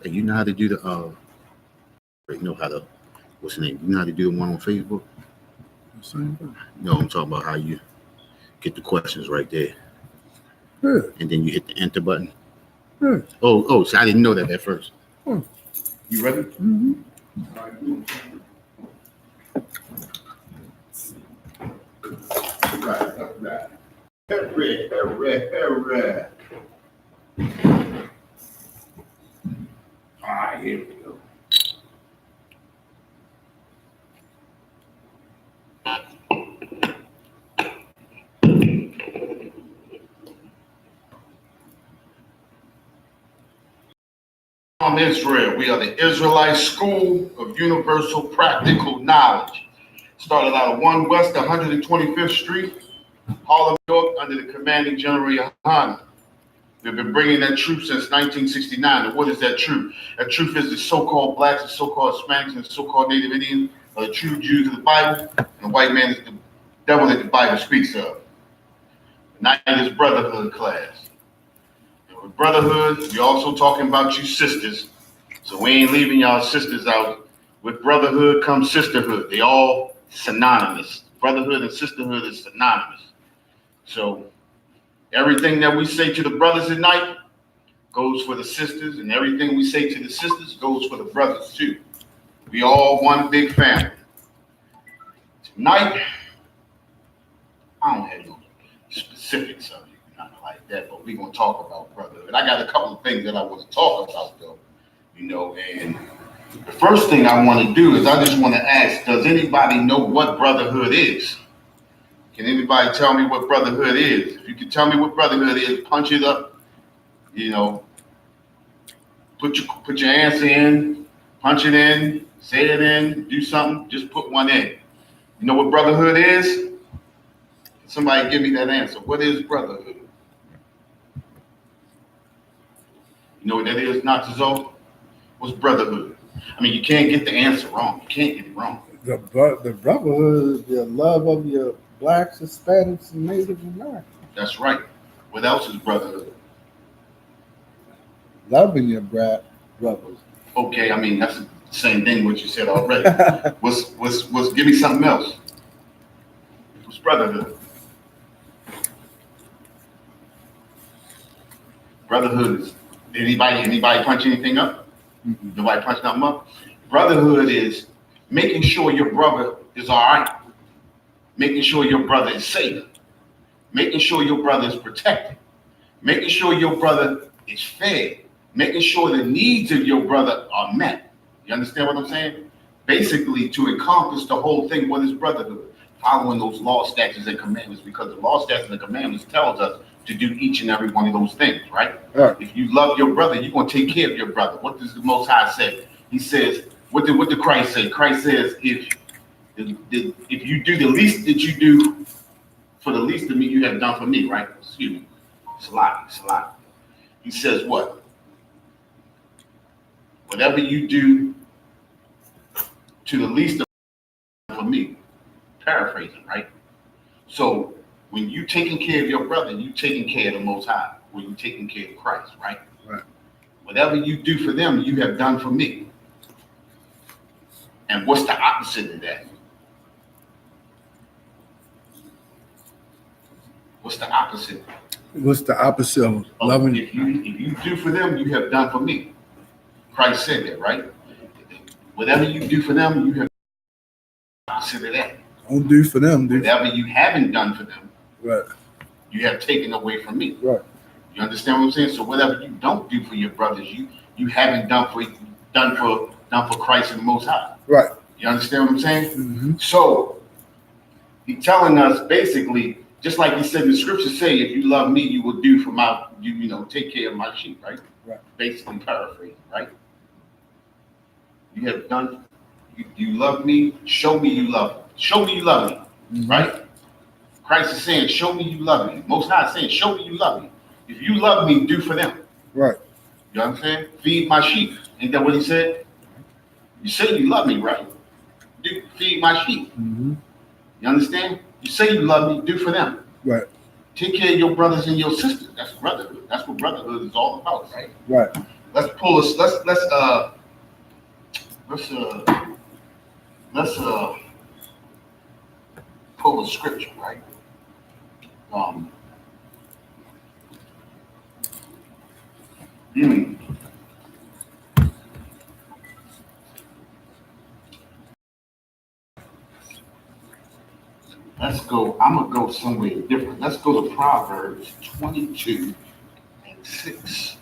Hey, you know how to do the you know how to what's the name? You know how to do the one on Facebook? Same thing. No, I'm talking about how you get the questions right there, Yeah. and then you hit the enter button. Yeah. Oh, so I didn't know that at first. Hmm. You ready? Mm-hmm. Right. Hooray. All right, here we go. From Israel, we are the Israelite School of Universal Practical Knowledge. Started out at 1 West 125th Street, Harlem, New York, under the commanding General Yohana. We've been bringing that truth since 1969. And what is that truth? That truth is the so-called blacks, the so-called Hispanics, and the so-called Native Indians are the true Jews of the Bible, and the white man is the devil that the Bible speaks of. Tonight is Brotherhood class. And with Brotherhood, we're also talking about you sisters. So we ain't leaving y'all sisters out. With Brotherhood comes sisterhood. They all synonymous. Brotherhood and sisterhood is synonymous. So everything that we say to the brothers tonight goes for the sisters, and everything we say to the sisters goes for the brothers too. We all one big family. Tonight, I don't have no specific subject, nothing like that, but we're gonna talk about brotherhood. I got a couple of things that I want to talk about though, and the first thing I want to do is I just want to ask, does anybody know what brotherhood is? Can anybody tell me what brotherhood is? If you can tell me what brotherhood is, punch it up, put your answer in, punch it in, say it in, do something, just put one in. You know what brotherhood is? Somebody give me that answer. What is brotherhood? You know what that is, Natsuzo? What's brotherhood? I mean, you can't get the answer wrong. You can't get it wrong. The brotherhood is the love of your blacks, Hispanics, and Native Americans. That's right. What else is brotherhood? Loving your brothers. Okay, I mean, that's the same thing what you said already. What's give me something else? What's brotherhood? Brotherhood is anybody punch anything up? Mm-hmm. Nobody punch nothing up? Brotherhood is making sure your brother is all right, making sure your brother is safe, making sure your brother is protected, making sure your brother is fed, making sure the needs of your brother are met. You understand what I'm saying? Basically, to encompass the whole thing, what is brotherhood? Following those law, statutes, and commandments, because the law, statutes, and commandments tells us to do each and every one of those things, right? If you love your brother, you're going to take care of your brother. What does the Most High say? He says, what did Christ say? Christ says, if you do the least that you do for the least of me, you have done for me, right? Excuse me. Salat. He says what? Whatever you do to the least of for me. Paraphrasing, right? So when you taking care of your brother, you taking care of the Most High. When you taking care of Christ, right? Right. Whatever you do for them, you have done for me. And what's the opposite of that? What's the opposite? What's the opposite of loving? If you do for them, you have done for me. Christ said that, right? Whatever you do for them, you have the opposite of that. Don't do for them, dude. Whatever you haven't done for them, right, you have taken away from me. Right. You understand what I'm saying? So whatever you don't do for your brothers, you haven't done for Christ and the Most High. Right. You understand what I'm saying? Mm-hmm. So he's telling us basically, just like he said in the scriptures say, if you love me, you will do for take care of my sheep, right? Right. Basically paraphrasing, right? You have done, you love me, show me you love me. Show me you love me, mm-hmm. Right? Christ is saying, show me you love me. Most High is saying, show me you love me. If you love me, do for them. Right. You know what I'm saying? Feed my sheep. Ain't that what he said? You say you love me, right? Feed my sheep. Mm-hmm. You understand? You say you love me, do for them. Right. Take care of your brothers and your sisters. That's brotherhood. That's what brotherhood is all about, right? Right. let's pull this. Let's pull a scripture, right? Hmm. Let's go. I'm gonna go somewhere different. Let's go to Proverbs 22:6.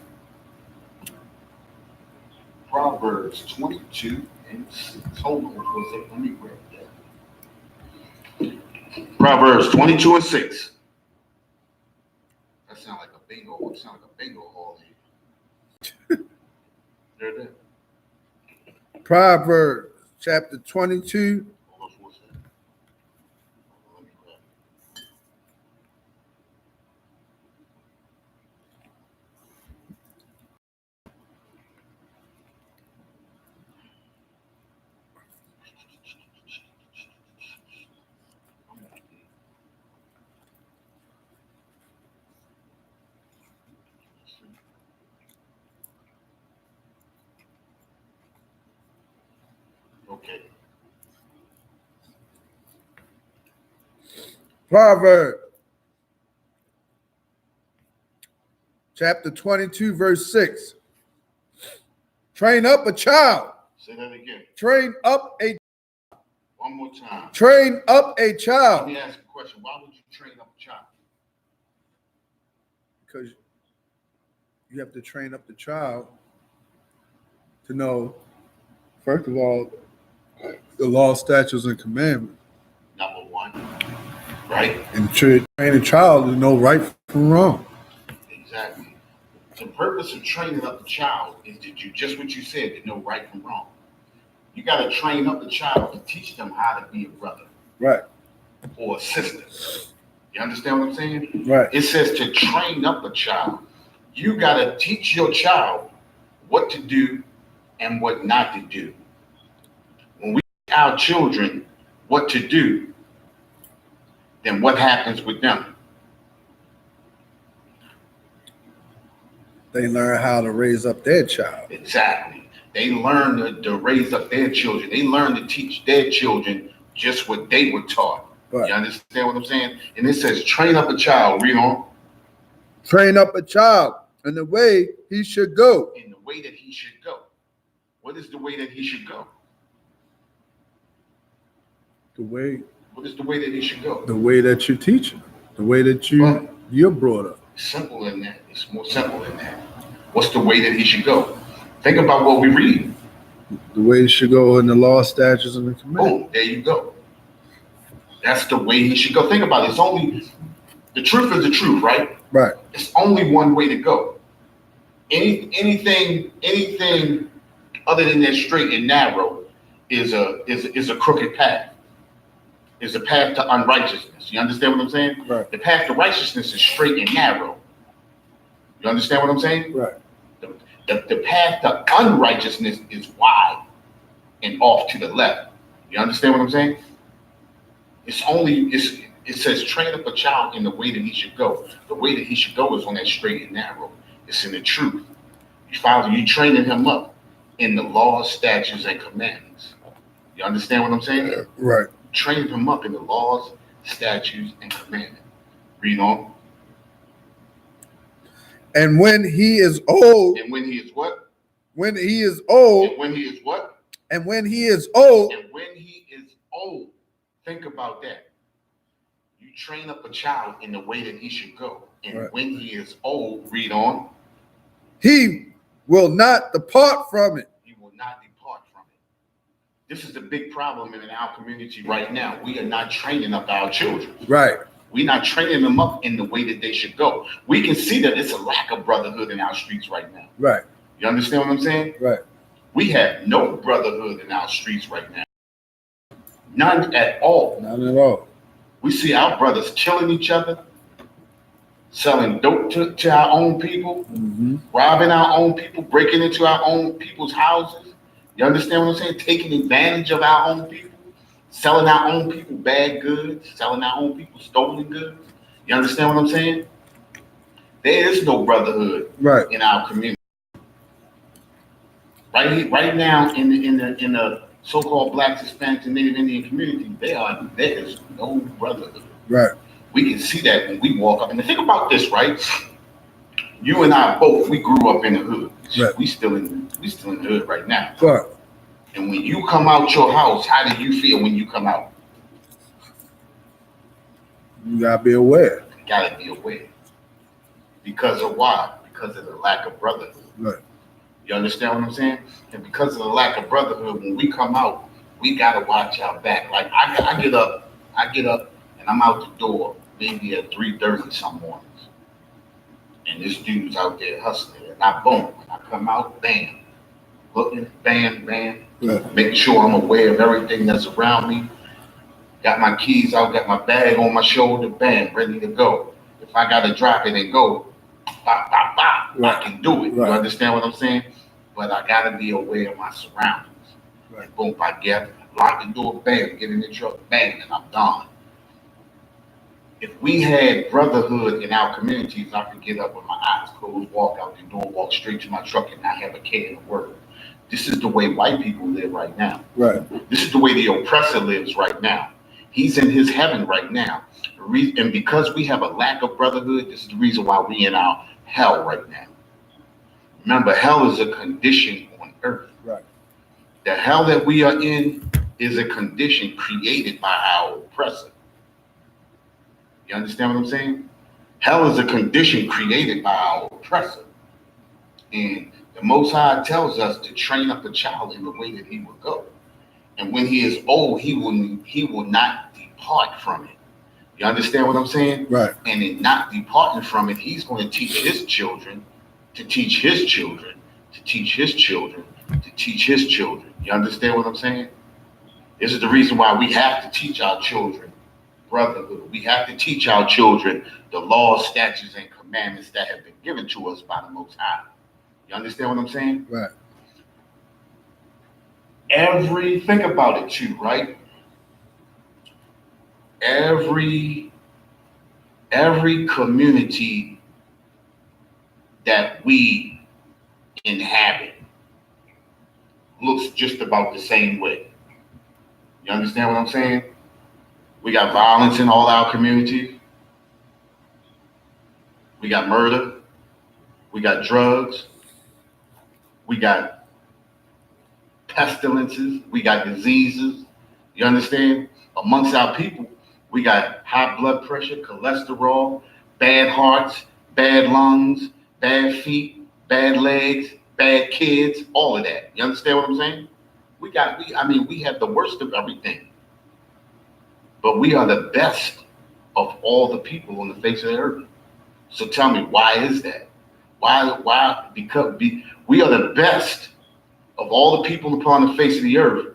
Proverbs 22:6. Hold on for a second. Let me grab that. Proverbs 22:6. That sounds like a bingo. It sounds like a bingo hall here. There it is. Proverbs chapter 22. Hold on for a second. Let me grab it. Okay. Proverbs chapter 22, verse 6. Train up a child. Say that again. Train up a One more time. train up a Let child. me ask a question. Why would you train up a child? Because you have to train up the child to know, first of all, the law, statutes, and commandments. Number one. Right? And train a child to know right from wrong. Exactly. The purpose of training up a child is to do just what you said, to know right from wrong. You got to train up the child to teach them how to be a brother. Right. Or a sister. You understand what I'm saying? Right. It says to train up a child. You got to teach your child what to do and what not to do. When we teach our children what to do, then what happens with them? They learn how to raise up their child. Exactly. They learn to raise up their children. They learn to teach their children just what they were taught. Right. You understand what I'm saying? And it says, train up a child. Read on. Train up a child in the way he should go. In the way that he should go. What is the way that he should go? What is the way that he should go? The way that you teach him. The way that you're brought up. Simple than that. It's more simple than that. What's the way that he should go? Think about what we read. The way he should go in the law, statutes, and the commandments. Boom, there you go. That's the way he should go. Think about it. It's only, the truth is the truth, right? Right. It's only one way to go. Anything other than that straight and narrow is a crooked path. Is a path to unrighteousness. You understand what I'm saying? Right. The path to righteousness is straight and narrow. You understand what I'm saying? Right. The path to unrighteousness is wide and off to the left. You understand what I'm saying? It says train up a child in the way that he should go. The way that he should go is on that straight and narrow. It's in the truth. You training him up in the laws, statutes, and commandments. You understand what I'm saying? Right. Train him up in the laws, statutes, and commandments. Read on. And when he is old. And when he is what? When he is old. And when he is what? And when he is old. And when he is old. Think about that. You train up a child in the way that he should go. And right. When he is old, read on. He will not depart from it. He will not depart from it. This is the big problem in our community right now. We are not training up our children. Right. We're not training them up in the way that they should go. We can see that it's a lack of brotherhood in our streets right now. Right. You understand what I'm saying? Right. We have no brotherhood in our streets right now. None at all. None at all. We see our brothers killing each other, selling dope to our own people, robbing our own people, breaking into our own people's houses. You understand what I'm saying? Taking advantage of our own people, selling our own people bad goods, selling our own people stolen goods. You understand what I'm saying? There is no brotherhood in our community. Right now in the so-called Black, Hispanic, and Native Indian community, there is no brotherhood. Right. We can see that when we walk up. And think about this, right? You and I both, we grew up in the hood. Right. We still in the hood right now. Right. And when you come out your house, how do you feel when you come out? You gotta be aware. You gotta be aware. Because of why? Because of the lack of brotherhood. Right. You understand what I'm saying? And because of the lack of brotherhood, when we come out, we gotta watch our back. Like I get up, and I'm out the door maybe at 3:30 some mornings. And this dude's out there hustling. And I boom. When I come out, bam. Looking, bam, bam. Right. Making sure I'm aware of everything that's around me. Got my keys out, got my bag on my shoulder, bam, ready to go. If I gotta drop it and go, bop, bop, bop, Right. I can do it. Right. You understand what I'm saying? But I gotta be aware of my surroundings. Right. And boom, if I get lock the door, bam, get in the truck, bam, and I'm gone. If we had brotherhood in our communities, I could get up with my eyes closed, walk out the door, walk straight to my truck, and not have a care in the world. This is the way white people live right now. Right. This is the way the oppressor lives right now. He's in his heaven right now. And because we have a lack of brotherhood, this is the reason why we in our hell right now. Remember, hell is a condition on earth. Right. The hell that we are in is a condition created by our oppressor. You understand what I'm saying? Hell is a condition created by our oppressor. And the Most High tells us to train up a child in the way that he will go. And when he is old, he will not depart from it. You understand what I'm saying? Right. And in not departing from it, he's going to teach his children, to teach his children, to teach his children, to teach his children. You understand what I'm saying? This is the reason why we have to teach our children brotherhood. We have to teach our children the laws, statutes, and commandments that have been given to us by the Most High. You understand what I'm saying? Right. Think about it too, right? Every community that we inhabit looks just about the same way. You understand what I'm saying? We got violence in all our communities. We got murder. We got drugs. We got pestilences. We got diseases. You understand? Amongst our people, we got high blood pressure, cholesterol, bad hearts, bad lungs, bad feet, bad legs, bad kids, all of that. You understand what I'm saying? We have the worst of everything. But we are the best of all the people on the face of the earth. So tell me, why is that? Why? Because we are the best of all the people upon the face of the earth,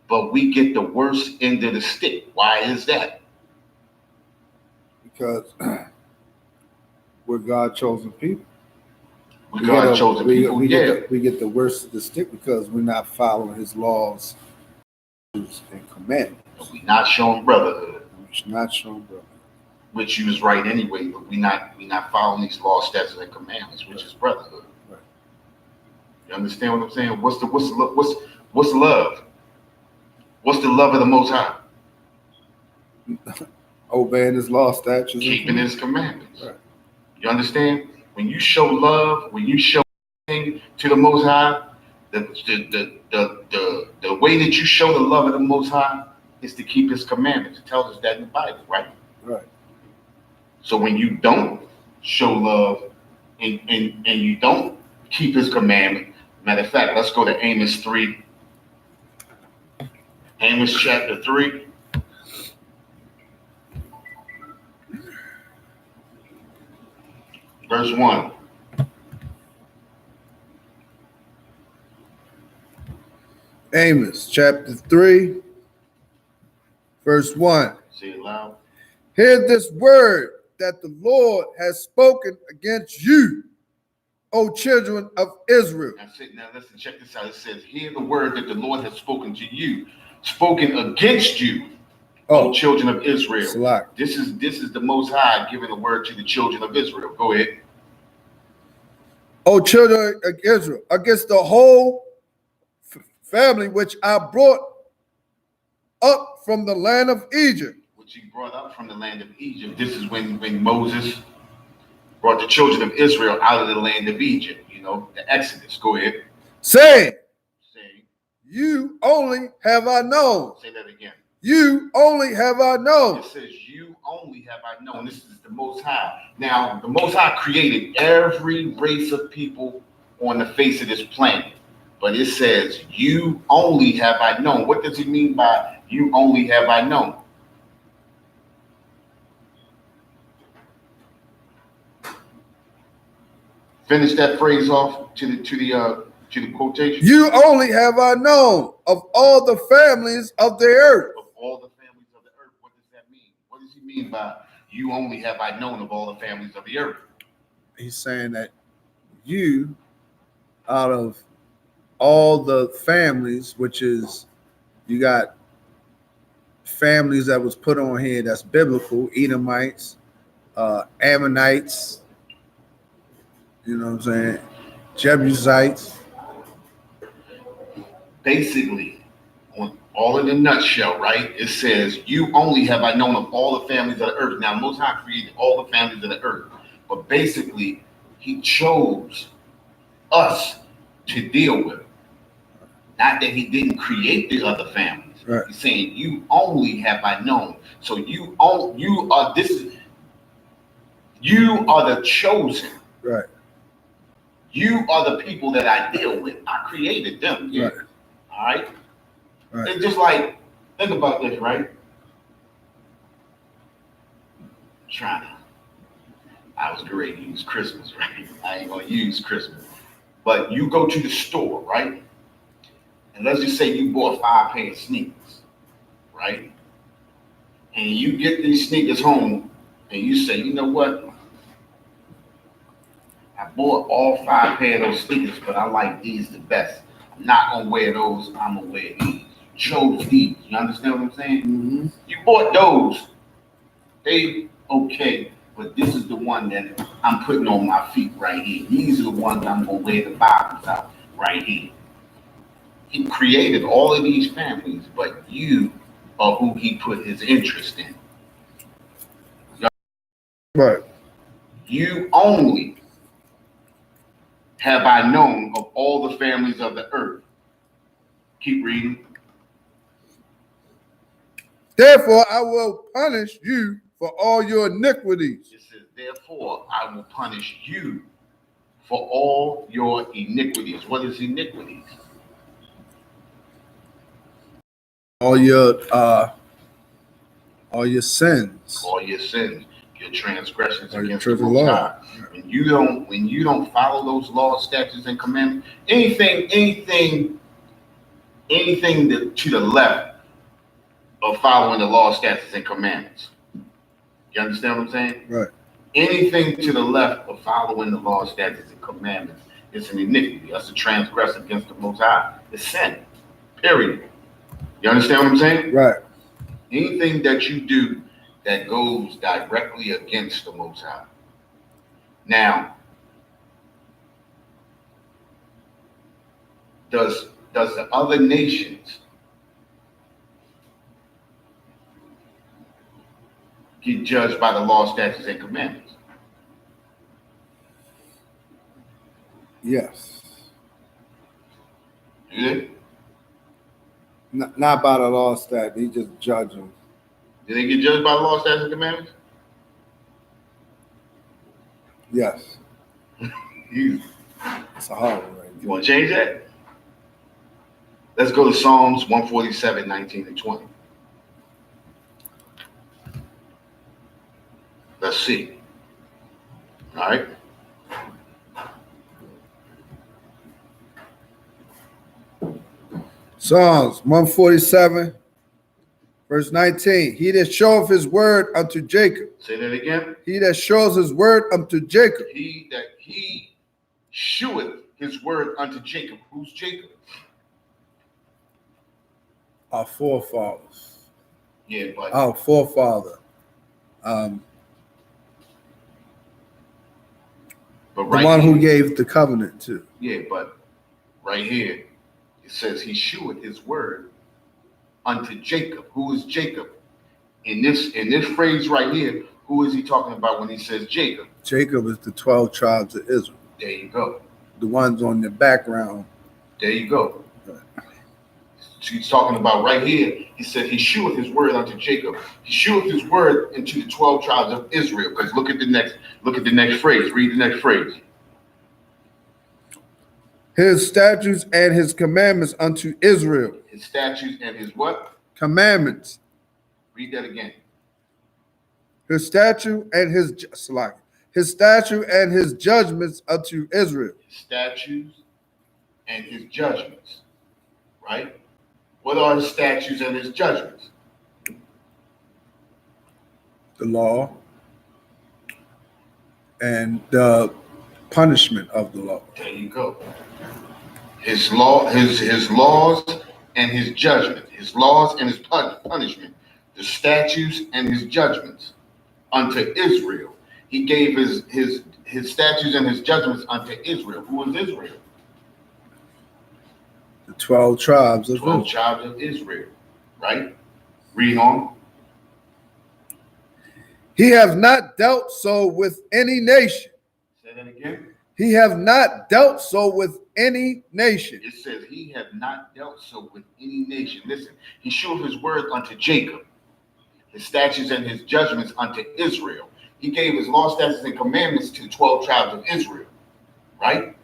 but we get the worst end of the stick. Why is that? Because we're God chosen people. We God chosen people. We get the worst of the stick because we're not following his laws and commandments. We're not showing brotherhood. We're not showing brotherhood. Which you was right anyway, but we not following these laws, statutes, and commandments, which is brotherhood. Right. You understand what I'm saying? What's love? What's the love of the Most High? Obeying his law, statutes, keeping his commandments. Right. You understand? When you show love, when you show to the Most High, the way that you show the love of the Most High is to keep his commandments. It tells us that in the Bible, right? Right. So when you don't show love and you don't keep his commandment, matter of fact, let's go to Amos 3. Amos chapter 3. Verse 1. Amos chapter 3, verse 1. Say it loud. Hear this word that the Lord has spoken against you, O children of Israel. Now listen, check this out. It says, hear the word that the Lord has spoken to you, spoken against you, O children of Israel. Select. This is the Most High giving the word to the children of Israel. Go ahead. O children of Israel, against the whole family which I brought up from the land of Egypt. Which he brought up from the land of Egypt. This is when Moses brought the children of Israel out of the land of Egypt, you know, the Exodus. Go ahead. Saying, Say, you only have I known. say that again. You only have I known. It says, you only have I known. This is the Most High. Now, the Most High created every race of people on the face of this planet. But it says, you only have I known. What does he mean by you only have I known? Finish that phrase off to the quotation. You only have I known of all the families of the earth. Of all the families of the earth. What does that mean? What does he mean by you only have I known of all the families of the earth? He's saying that you, out of all the families, which is, you got families that was put on here that's biblical, Edomites, Ammonites, you know what I'm saying, Jebusites. Basically, on all in a nutshell, right? It says, you only have I known of all the families of the earth. Now, Most High created all the families of the earth. But basically, he chose us to deal with. Not that he didn't create the other families. Right. He's saying, you only have I known. So you are the chosen. Right. You are the people that I deal with. I created them. Yeah. Right. All right. Right. It's just like, think about this, right? I was great to use Christmas, right? I ain't gonna use Christmas. But you go to the store, right? And let's just say you bought 5 pair of sneakers, right? And you get these sneakers home and you say, you know what? I bought all 5 pair of those sneakers, but I like these the best. I'm not gonna wear those, I'm gonna wear these. You chose these. You understand what I'm saying? Mm-hmm. You bought those. They okay, but this is the one that I'm putting on my feet right here. These are the ones I'm gonna wear the bottoms out right here. He created all of these families, but you are who he put his interest in. Right. You only have I known of all the families of the earth. Keep reading. Therefore, I will punish you for all your iniquities. It says, therefore, I will punish you for all your iniquities. What is iniquities? All your sins. All your sins, your transgressions Or your against the trivial Most law. High. When you don't follow those laws, statutes, and commandments, anything to the left of following the law, statutes, and commandments. You understand what I'm saying? Right. Anything to the left of following the law, statutes, and commandments is an iniquity. That's a transgression against the Most High. It's sin. Period. You understand what I'm saying? Right. Anything that you do that goes directly against the Most High. Now, does the other nations get judged by the law, statutes, and commandments? Yes. Do they? Not by the law stat. He just judge them. Do they get judged by the law, statutes, and commandments? Yes. You It's a hard one. Right? You want to change that? Let's go to Psalms 147, 19 and 20. Let's see. All right. Psalms 147, verse 19. He that showeth his word unto Jacob. Say that again. He that shows his word unto Jacob. He sheweth his word unto Jacob. Who's Jacob? Our forefathers. Yeah, but Our forefather. but The right one here, who gave the covenant to. yeah, but right here It says he shewed his word unto Jacob. Who is Jacob? In this phrase right here, who is he talking about when he says Jacob? Jacob is the 12 tribes of Israel. There you go. The ones on the background. There you go. He's talking about right here. He said he sheweth his word unto Jacob. He sheweth his word into the 12 tribes of Israel. Because look at the next phrase. Read the next phrase. His statutes and his commandments unto Israel. His statutes and his what? Commandments. Read that again. His statute and his judgments unto Israel. His statutes and his judgments. Right? What are his statutes and his judgments? The law and the punishment of the law. There you go. His law, his laws and his judgment. His laws and his punishment. The statutes and his judgments unto Israel. He gave his statutes and his judgments unto Israel. Who is Israel? The 12 tribes of 12 Israel. tribes of Israel. Right? Read on. He has not dealt so with any nation. Say that again. He have not dealt so with any nation. It says he have not dealt so with any nation. Listen, he showed his word unto Jacob, his statutes and his judgments unto Israel. He gave his law, statutes, and commandments to 12 tribes of Israel. Right?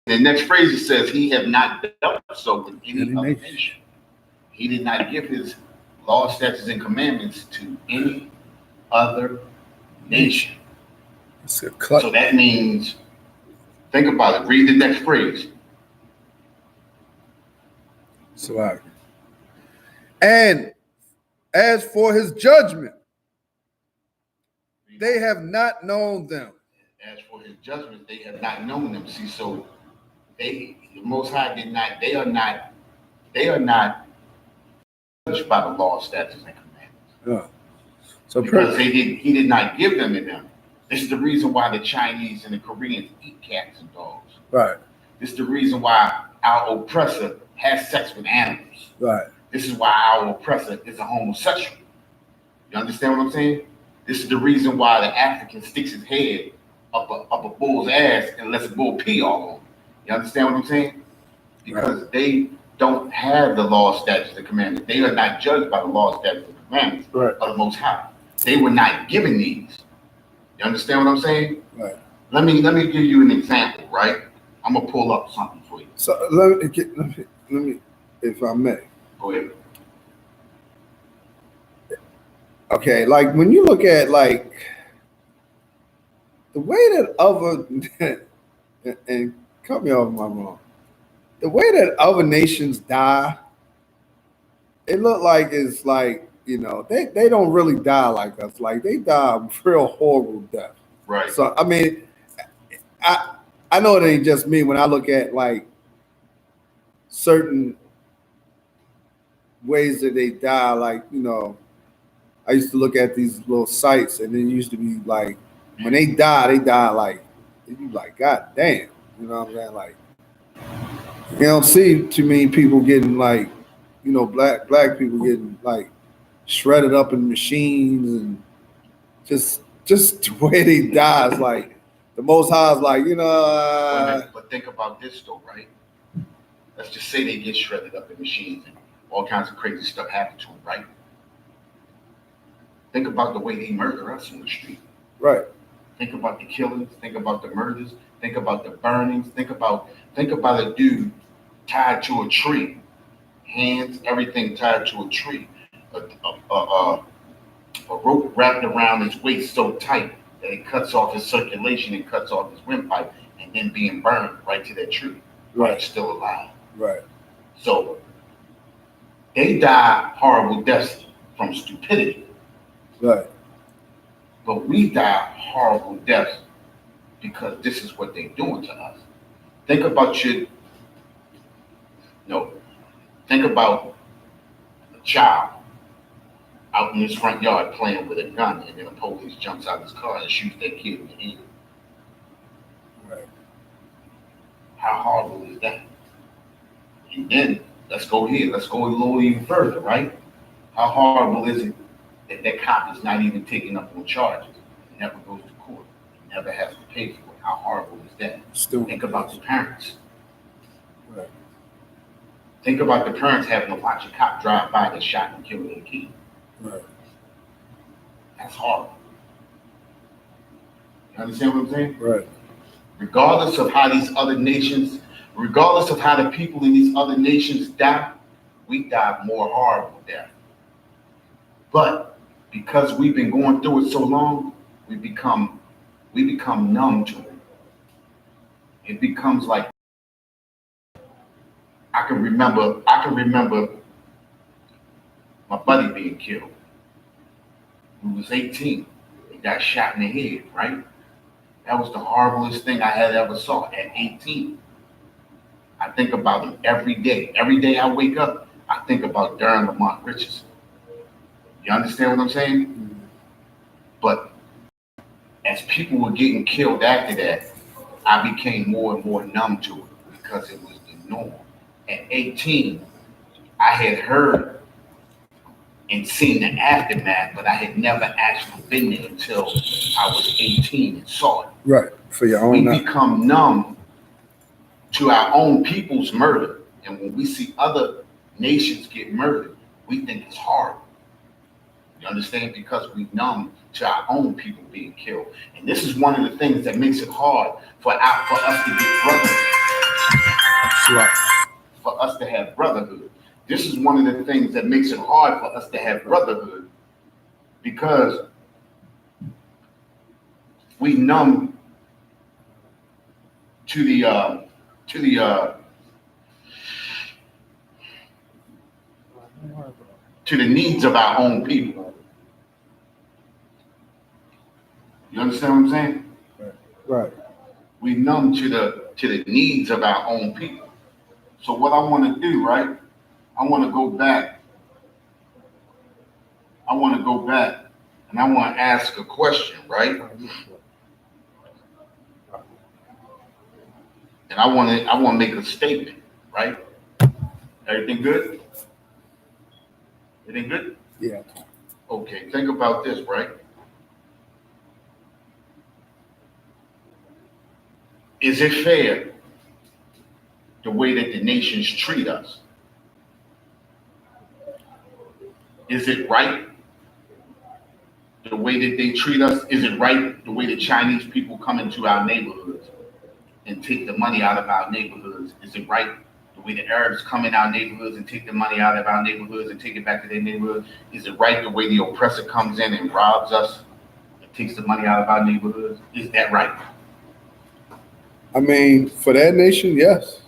The next phrase it says he have not dealt so with any other nation. He did not give his law, statutes, and commandments to any other nation. So that means, think about it. Read the next phrase. And as for his judgment, they have not known them. As for his judgment, they have not known them. See, so the Most High did not. They are not judged by the law, statutes, and commandments. So because he did not give them to them. This is the reason why the Chinese and the Koreans eat cats and dogs. Right. This is the reason why our oppressor has sex with animals. Right. This is why our oppressor is a homosexual. You understand what I'm saying? This is the reason why the African sticks his head up a bull's ass and lets the bull pee all on him. You understand what I'm saying? Because they don't have the law, statutes, and commandments. They are not judged by the law, statutes, and commandments of the Most High. They were not given these. You understand what I'm saying? Right. Let me give you an example, right? I'm gonna pull up something for you. So let me, if I may. Go ahead. Okay, like when you look at like the way that other and cut me off if I'm wrong, the way that other nations die, it look like it's like, you know, they don't really die like us. Like they die a real horrible death. Right. So I mean, I know it ain't just me when I look at like certain ways that they die. Like, you know, I used to look at these little sites, and it used to be like when they die like, you like, God damn, you know what I'm saying? Like, you don't see too many people getting like, you know, black people getting like shredded up in machines, and just the way they die is like the Most High is like, you know. But think about this though, right? Let's just say they get shredded up in machines and all kinds of crazy stuff happen to them, right? Think about the way they murder us in the street. Right. Think about the killings. Think about the murders. Think about the burnings. Think about a dude tied to a tree, hands, everything tied to a tree, a rope wrapped around his waist so tight that it cuts off his circulation and cuts off his windpipe, and then being burned right to that tree. Right. Still alive. Right. So they die horrible deaths from stupidity. Right. But we die horrible deaths because this is what they're doing to us. Think about think about a child out in his front yard playing with a gun, and then the police jumps out of his car and shoots that kid in the head. Right. How horrible is that? And then let's go here. Let's go a little even further, right? How horrible is it that that cop is not even taken up on charges? He never goes to court. He never has to pay for it. How horrible is that? Still Think about the parents. Right. Think about the parents having to watch a cop drive by that shot and killed their kid. Right. That's horrible. You understand what I'm saying? Right. Regardless of how these other nations, regardless of how the people in these other nations die, we die more horrible death. But because we've been going through it so long, we become numb to it. It becomes like I can remember my buddy being killed. He was 18. He got shot in the head, right? That was the horriblest thing I had ever saw at 18. I think about him every day. Every day I wake up, I think about Darren Lamont Richardson. You understand what I'm saying? Mm-hmm. But as people were getting killed after that, I became more and more numb to it because it was the norm. At 18, I had heard and seen the aftermath, but I had never actually been there until I was 18 and saw it. Right. For your We own. become numb to our own people's murder. And when we see other nations get murdered, we think it's horrible. You understand? Because we numb to our own people being killed. And this is one of the things that makes it hard for us to get brotherhood. That's right. For us to have brotherhood. This is one of the things that makes it hard for us to have brotherhood because we numb to the needs of our own people. You understand what I'm saying? Right. We numb to the needs of our own people. So what I want to do, right? I want to go back and I want to ask a question, right? And I want to make a statement, right? Everything good? Everything good? Yeah. Okay, think about this, right? Is it fair the way that the nations treat us? Is it right the way that they treat us? Is it right the way the Chinese people come into our neighborhoods and take the money out of our neighborhoods? Is it right the way the Arabs come in our neighborhoods and take the money out of our neighborhoods and take it back to their neighborhoods? Is it right the way the oppressor comes in and robs us and takes the money out of our neighborhoods? Is that right? I mean, for that nation, yes.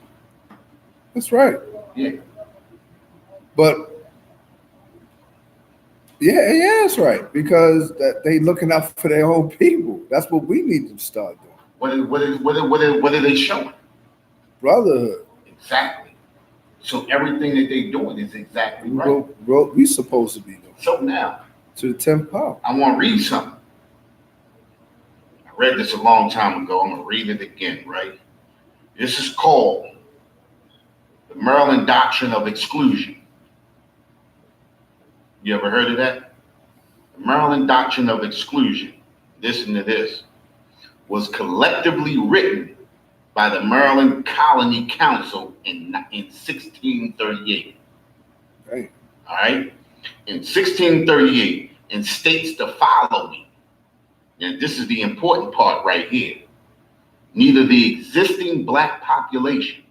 That's right. Yeah. But yeah, that's right. Because that they looking out for their own people. That's what we need to start doing. What are they showing? Brotherhood. Exactly. So everything that they're doing is exactly right. We supposed to be doing. So now, to the 10th power. I want to read something. I read this a long time ago. I'm going to read it again, right? This is called the Maryland Doctrine of Exclusion. You ever heard of that? The Maryland Doctrine of Exclusion, listen to this, was collectively written by the Maryland Colony Council in 1638. Right. All right? In 1638, and states the following. And this is the important part right here. Neither the existing black population,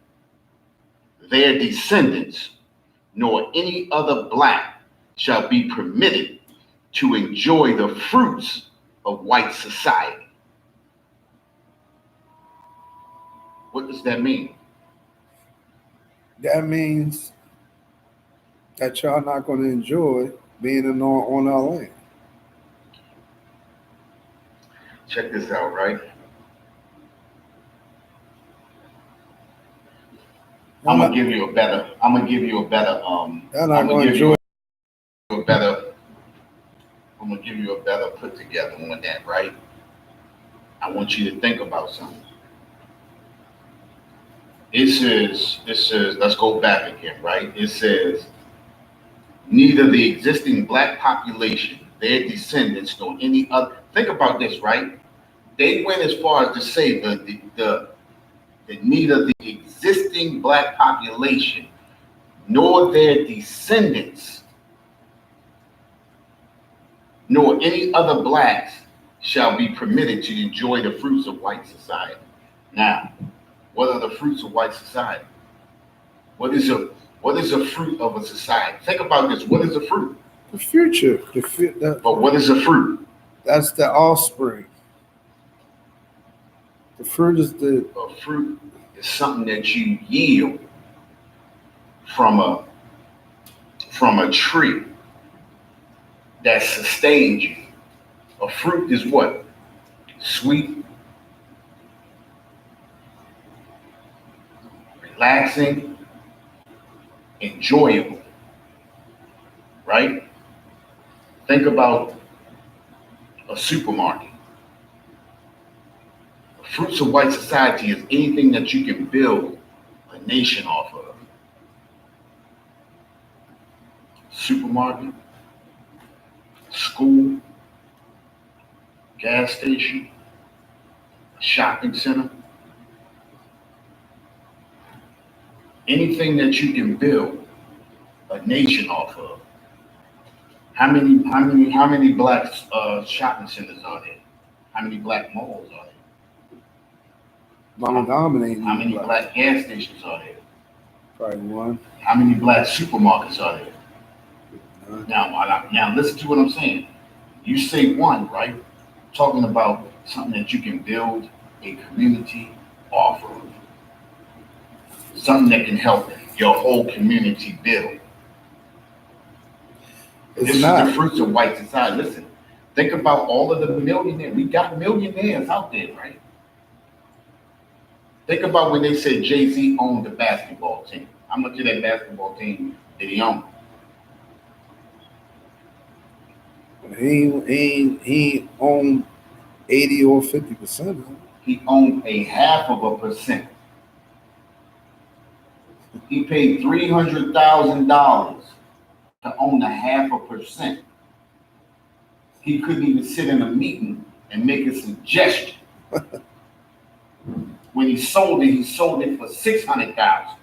their descendants, nor any other black shall be permitted to enjoy the fruits of white society. What does that mean? That means that y'all not going to enjoy being on our land. Check this out, right? I'm gonna give you a better put together on that, right? I want you to think about something. it says, let's go back again, right? It says, neither the existing black population, their descendants, nor any other. Think about this, right? They went as far as to say that neither the existing black population nor their descendants nor any other blacks shall be permitted to enjoy the fruits of white society. Now, what are the fruits of white society? What is a fruit of a society? Think about this. What is a fruit? The future. But what is a fruit? That's the offspring. The fruit is the. A fruit is something that you yield from a tree that sustains you. A fruit is what? Sweet, relaxing, enjoyable, right? Think about a supermarket. The fruits of white society is anything that you can build a nation off of. Supermarket, school, gas station, shopping center, anything that you can build a nation off of. How many black shopping centers are there? How many black malls are there? Dominating. How many black gas stations are there? Probably one. How many black supermarkets are there? Now listen to what I'm saying. You say one, right? Talking about something that you can build a community off of. Something that can help your whole community build. This is the fruits of white society. Listen, think about all of the millionaires. We got millionaires out there, right? Think about when they said Jay-Z owned the basketball team. How much of that basketball team did he own? He owned 80 or 50%. He owned a 0.5%. He paid $300,000 to own a 0.5%. He couldn't even sit in a meeting and make a suggestion. When he sold it for $600,000.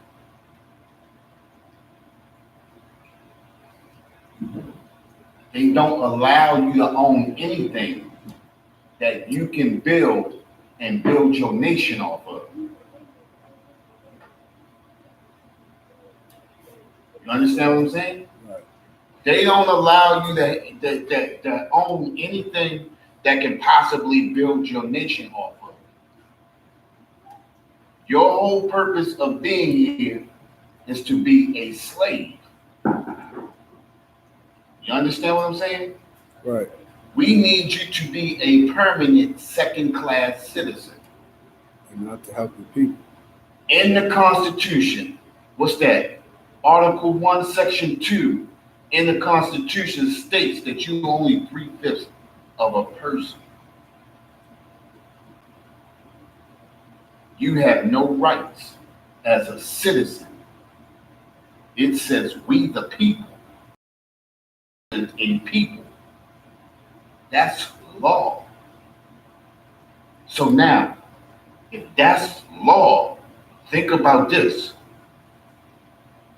They don't allow you to own anything that you can build and build your nation off of. You understand what I'm saying? Right. They don't allow you to own anything that can possibly build your nation off of. Your whole purpose of being here is to be a slave. You understand what I'm saying? Right. We need you to be a permanent second-class citizen. And not to help the people. In the Constitution, what's that? Article 1, Section 2 in the Constitution states that you only 3/5 of a person. You have no rights as a citizen. It says we the people. A people. That's law. So now, if that's law, think about this.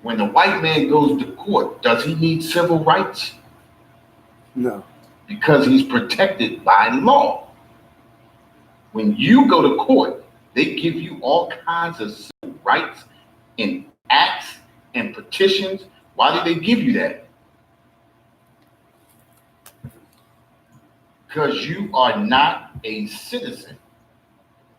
When the white man goes to court, does he need civil rights? No. Because he's protected by law. When you go to court, they give you all kinds of civil rights and acts and petitions. Why do they give you that? Because you are not a citizen.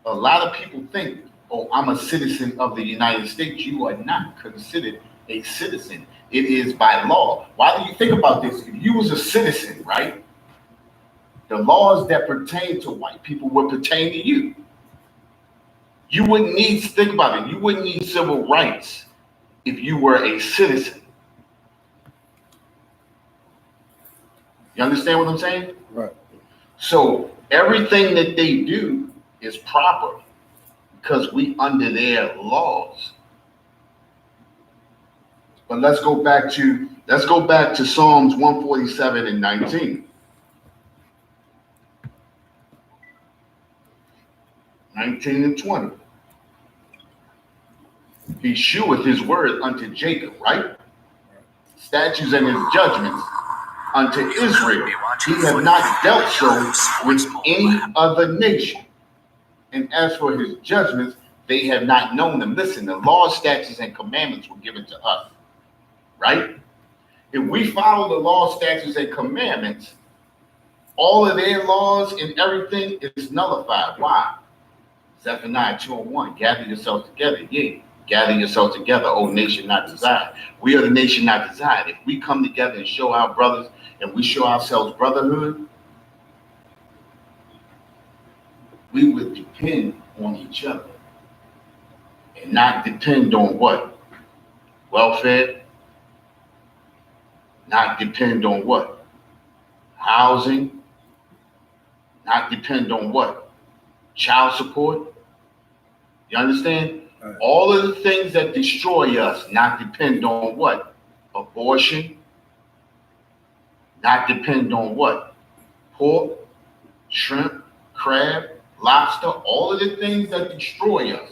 A lot of people think, oh, I'm a citizen of the United States. You are not considered a citizen. It is by law. Why do you think about this? If you was a citizen, right? The laws that pertain to white people would pertain to you. You wouldn't need, think about it, you wouldn't need civil rights if you were a citizen. You understand what I'm saying? Right. So everything that they do is proper because we under their laws. But let's go back to Psalms 147 and 19. 19 and 20. He sheweth his word unto Jacob, right? Statutes and his judgments unto Israel. He have not dealt so with any other nation. And as for his judgments, they have not known them. Listen, the laws, statutes, and commandments were given to us, right? If we follow the laws, statutes, and commandments, all of their laws and everything is nullified. Why? Zephaniah 2:1, gather yourselves together. Yeah, gather yourselves together, O nation not desired. We are the nation not desired. If we come together and show our brothers and we show ourselves brotherhood, we would depend on each other and not depend on what? Welfare? Not depend on what? Housing? Not depend on what? Child support? You understand? Right. All of the things that destroy us not depend on what? Abortion? Not depend on what? Pork, shrimp, crab, lobster, all of the things that destroy us.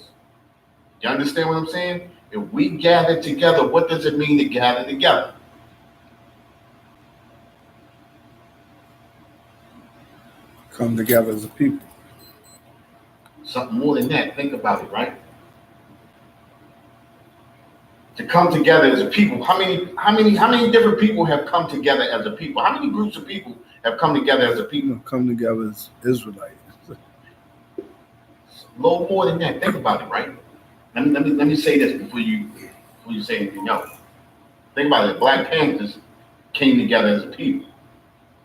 You understand what I'm saying? If we gather together, what does it mean to gather together? Come together as a people. Something more than that. Think about it, right? To come together as a people. How many different people have come together as a people? How many groups of people have come together as a people? Come together as Israelites. A little more than that. Think about it, right? Let me say this before you say anything else. Think about it. Black Panthers came together as a people,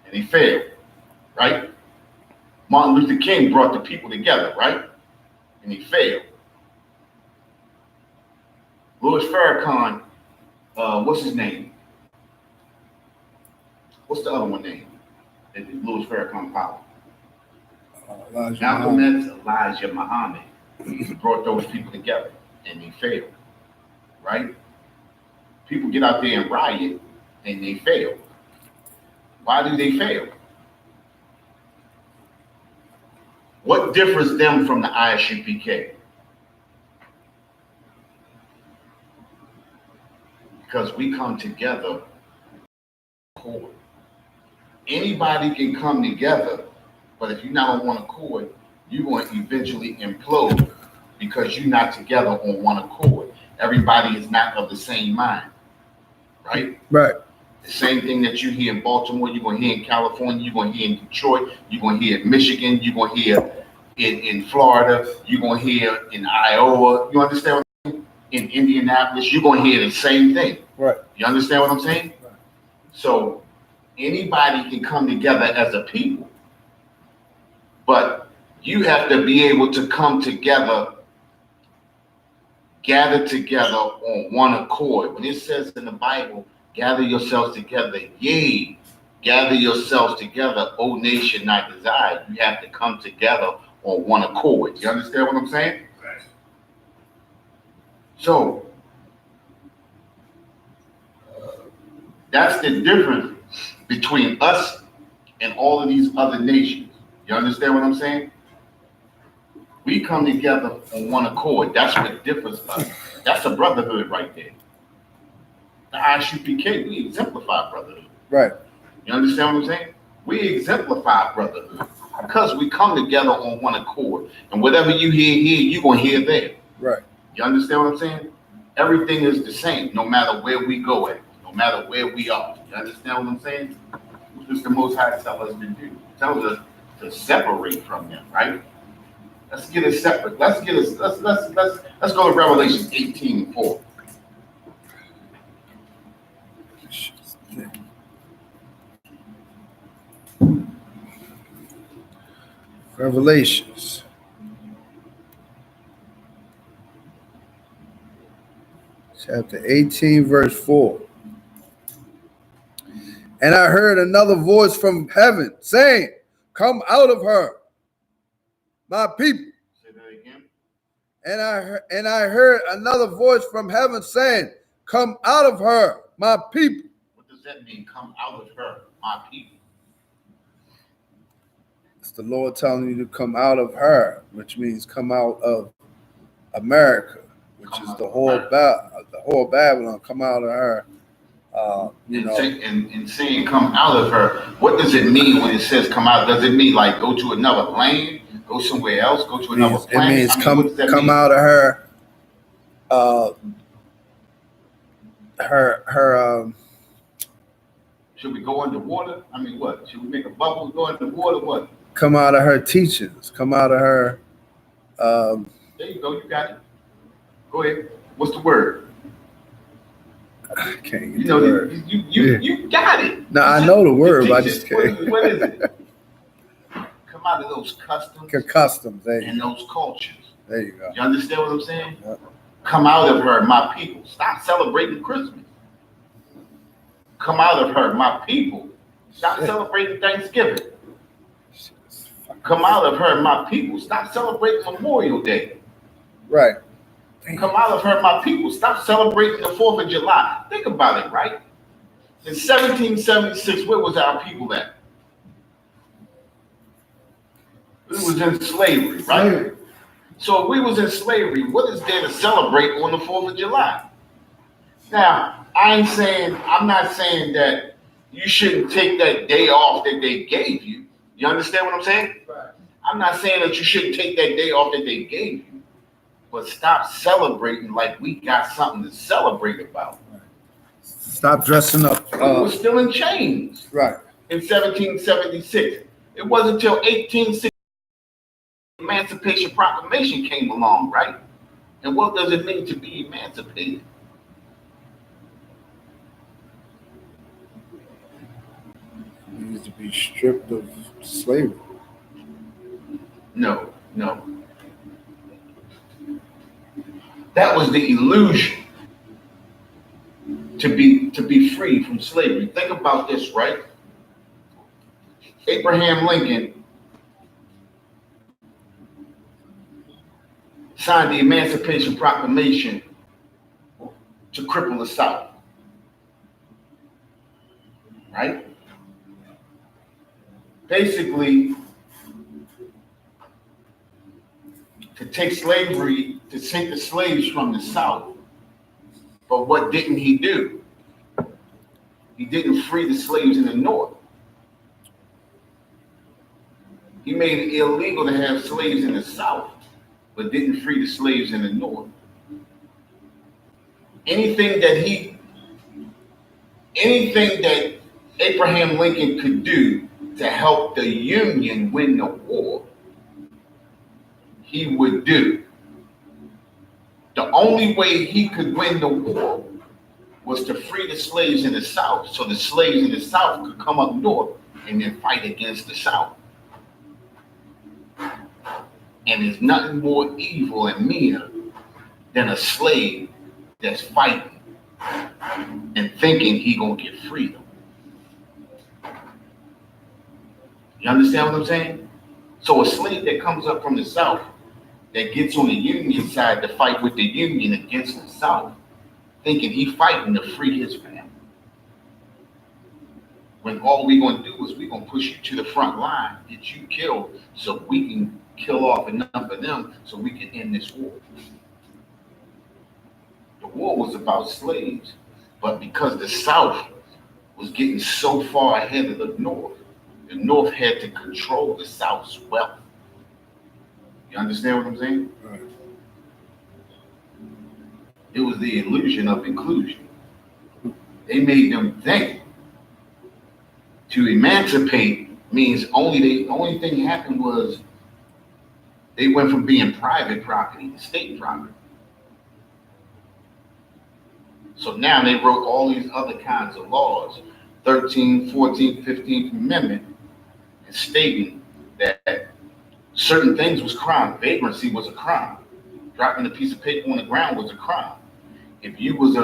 and they failed, right? Martin Luther King brought the people together, right? And he failed. Louis Farrakhan, what's his name? What's the other one name? Louis Farrakhan power. Malcolm X, Elijah Muhammad brought those people together, and they failed, right? People get out there and riot, and they fail. Why do they fail? What differs them from the Isupk? Because we come together. Anybody can come together, but if you're not on one accord, you're going to eventually implode because you're not together on one accord. Everybody is not of the same mind, right? Right. The same thing that you hear in Baltimore, you're going to hear in California, you're going to hear in Detroit, you're going to hear in Michigan, you're going to hear in Florida, you're going to hear in Iowa. You understand what I'm saying? In Indianapolis, you're going to hear the same thing. Right. You understand what I'm saying? Right. So anybody can come together as a people, but you have to be able to come together, gather together on one accord. When it says in the Bible, gather yourselves together, yea, gather yourselves together, O nation not desired. You have to come together on one accord. You understand what I'm saying? Right. So that's the difference between us and all of these other nations. You understand what I'm saying? We come together on one accord. That's what differs us. That's a brotherhood right there. The Isupk, we exemplify brotherhood. Right. You understand what I'm saying? We exemplify brotherhood because we come together on one accord. And whatever you hear here, you're going to hear there. Right. You understand what I'm saying? Everything is the same, no matter where we go at, no matter where we are. You understand what I'm saying? Which the Most High tells us to do. Tells us to separate from them, right? Let's get it separate. Let's go to Revelation 18:4. Revelations. Chapter 18, verse 4. And I heard another voice from heaven saying, come out of her, my people. Say that again. And I heard another voice from heaven saying, "Come out of her, my people." What does that mean? Come out of her, my people. It's the Lord telling you to come out of her, which means come out of America, which Come is out the of whole America. the whole Babylon. Come out of her. And saying come out of her, what does it mean when it says come out? Does it mean like go to another plane, go somewhere else, go to another It planet? means I mean, what does that come mean? out of her. Her. Should we go underwater? I mean, what? Should we make a bubble, go underwater? What? Come out of her teachings. Come out of her. There you go. You got it. Go ahead. What's the word? I can't get You the know, word. you got it. No, I know the word, but I just can't. What is it? Come out of those customs Customs. and those cultures. There you go. You understand what I'm saying? Yep. Come out of her, my people. Stop celebrating Christmas. Come out of her, my people. Stop celebrating Thanksgiving. Come out of her, my people. Stop celebrating Memorial Day. Right. Come out of her, my people. Stop celebrating the 4th of July. Think about it, right? In 1776, where was our people at? We was in slavery, right? So if we was in slavery, what is there to celebrate on the 4th of July? Now, I'm not saying that you shouldn't take that day off that they gave you. You understand what I'm saying? Right. I'm not saying that you shouldn't take that day off that they gave you, but stop celebrating like we got something to celebrate about. Stop dressing up. We were still in chains. Right. In 1776. It wasn't until 1860 the Emancipation Proclamation came along, right? And what does it mean to be emancipated? It needs to be stripped of slavery. No. That was the illusion to be free from slavery. Think about this, right? Abraham Lincoln signed the Emancipation Proclamation to cripple the South, right? Basically, to take the slaves from the South. But what didn't he do? He didn't free the slaves in the North. He made it illegal to have slaves in the South, but didn't free the slaves in the North. Anything that Abraham Lincoln could do to help the Union win the war, he would do. The only way he could win the war was to free the slaves in the South, so the slaves in the South could come up north and then fight against the South. And there's nothing more evil and meaner than a slave that's fighting and thinking he gonna get freedom. You understand what I'm saying? So a slave that comes up from the South that gets on the Union side to fight with the Union against the South, thinking he fighting to free his family. When all we're gonna do is we're gonna push you to the front line, get you killed, so we can kill off enough of them so we can end this war. The war was about slaves, but because the South was getting so far ahead of the North had to control the South's wealth. You understand what I'm saying? Right. It was the illusion of inclusion. They made them think to emancipate means the only thing happened was they went from being private property to state property. So now they wrote all these other kinds of laws, 13th, 14th, 15th Amendment, and stating that certain things was crime. Vagrancy was a crime. Dropping a piece of paper on the ground was a crime. If you was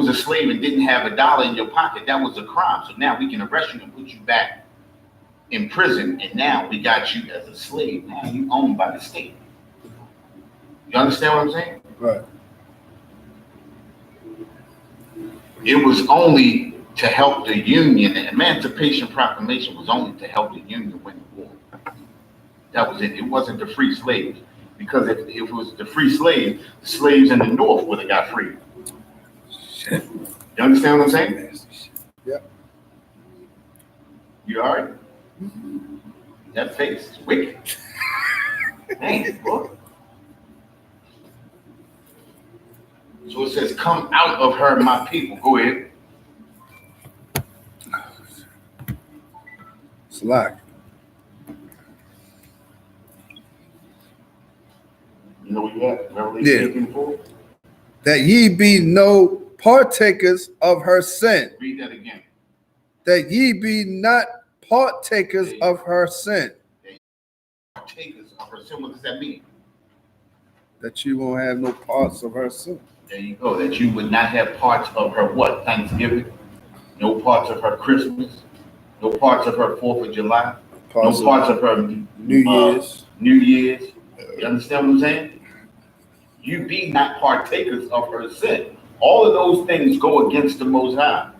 a slave and didn't have $1 in your pocket, that was a crime. So now we can arrest you and put you back in prison. And now we got you as a slave. Now you owned by the state. You understand what I'm saying? Right. It was only to help the Union. The Emancipation Proclamation was only to help the Union win the war. That was it. It wasn't the free slaves. Because if it was the free slaves, the slaves in the North would have got free. Shit. You understand what I'm saying? Yeah. You all right? That face is wicked. Dang, boy. So it says, come out of her, my people. Go ahead. Slack. You know what you got? Revelation 18:4. That ye be no partakers of her sin. Read that again. That ye be not partakers of her sin. Partakers of her sin. What does that mean? That you won't have no parts of her sin. There you go. That you would not have parts of her what? Thanksgiving. No parts of her Christmas. No parts of her 4th of July. No parts of her New Year's. New Year's. You understand what I'm saying? You be not partakers of her sin. All of those things go against the Most High.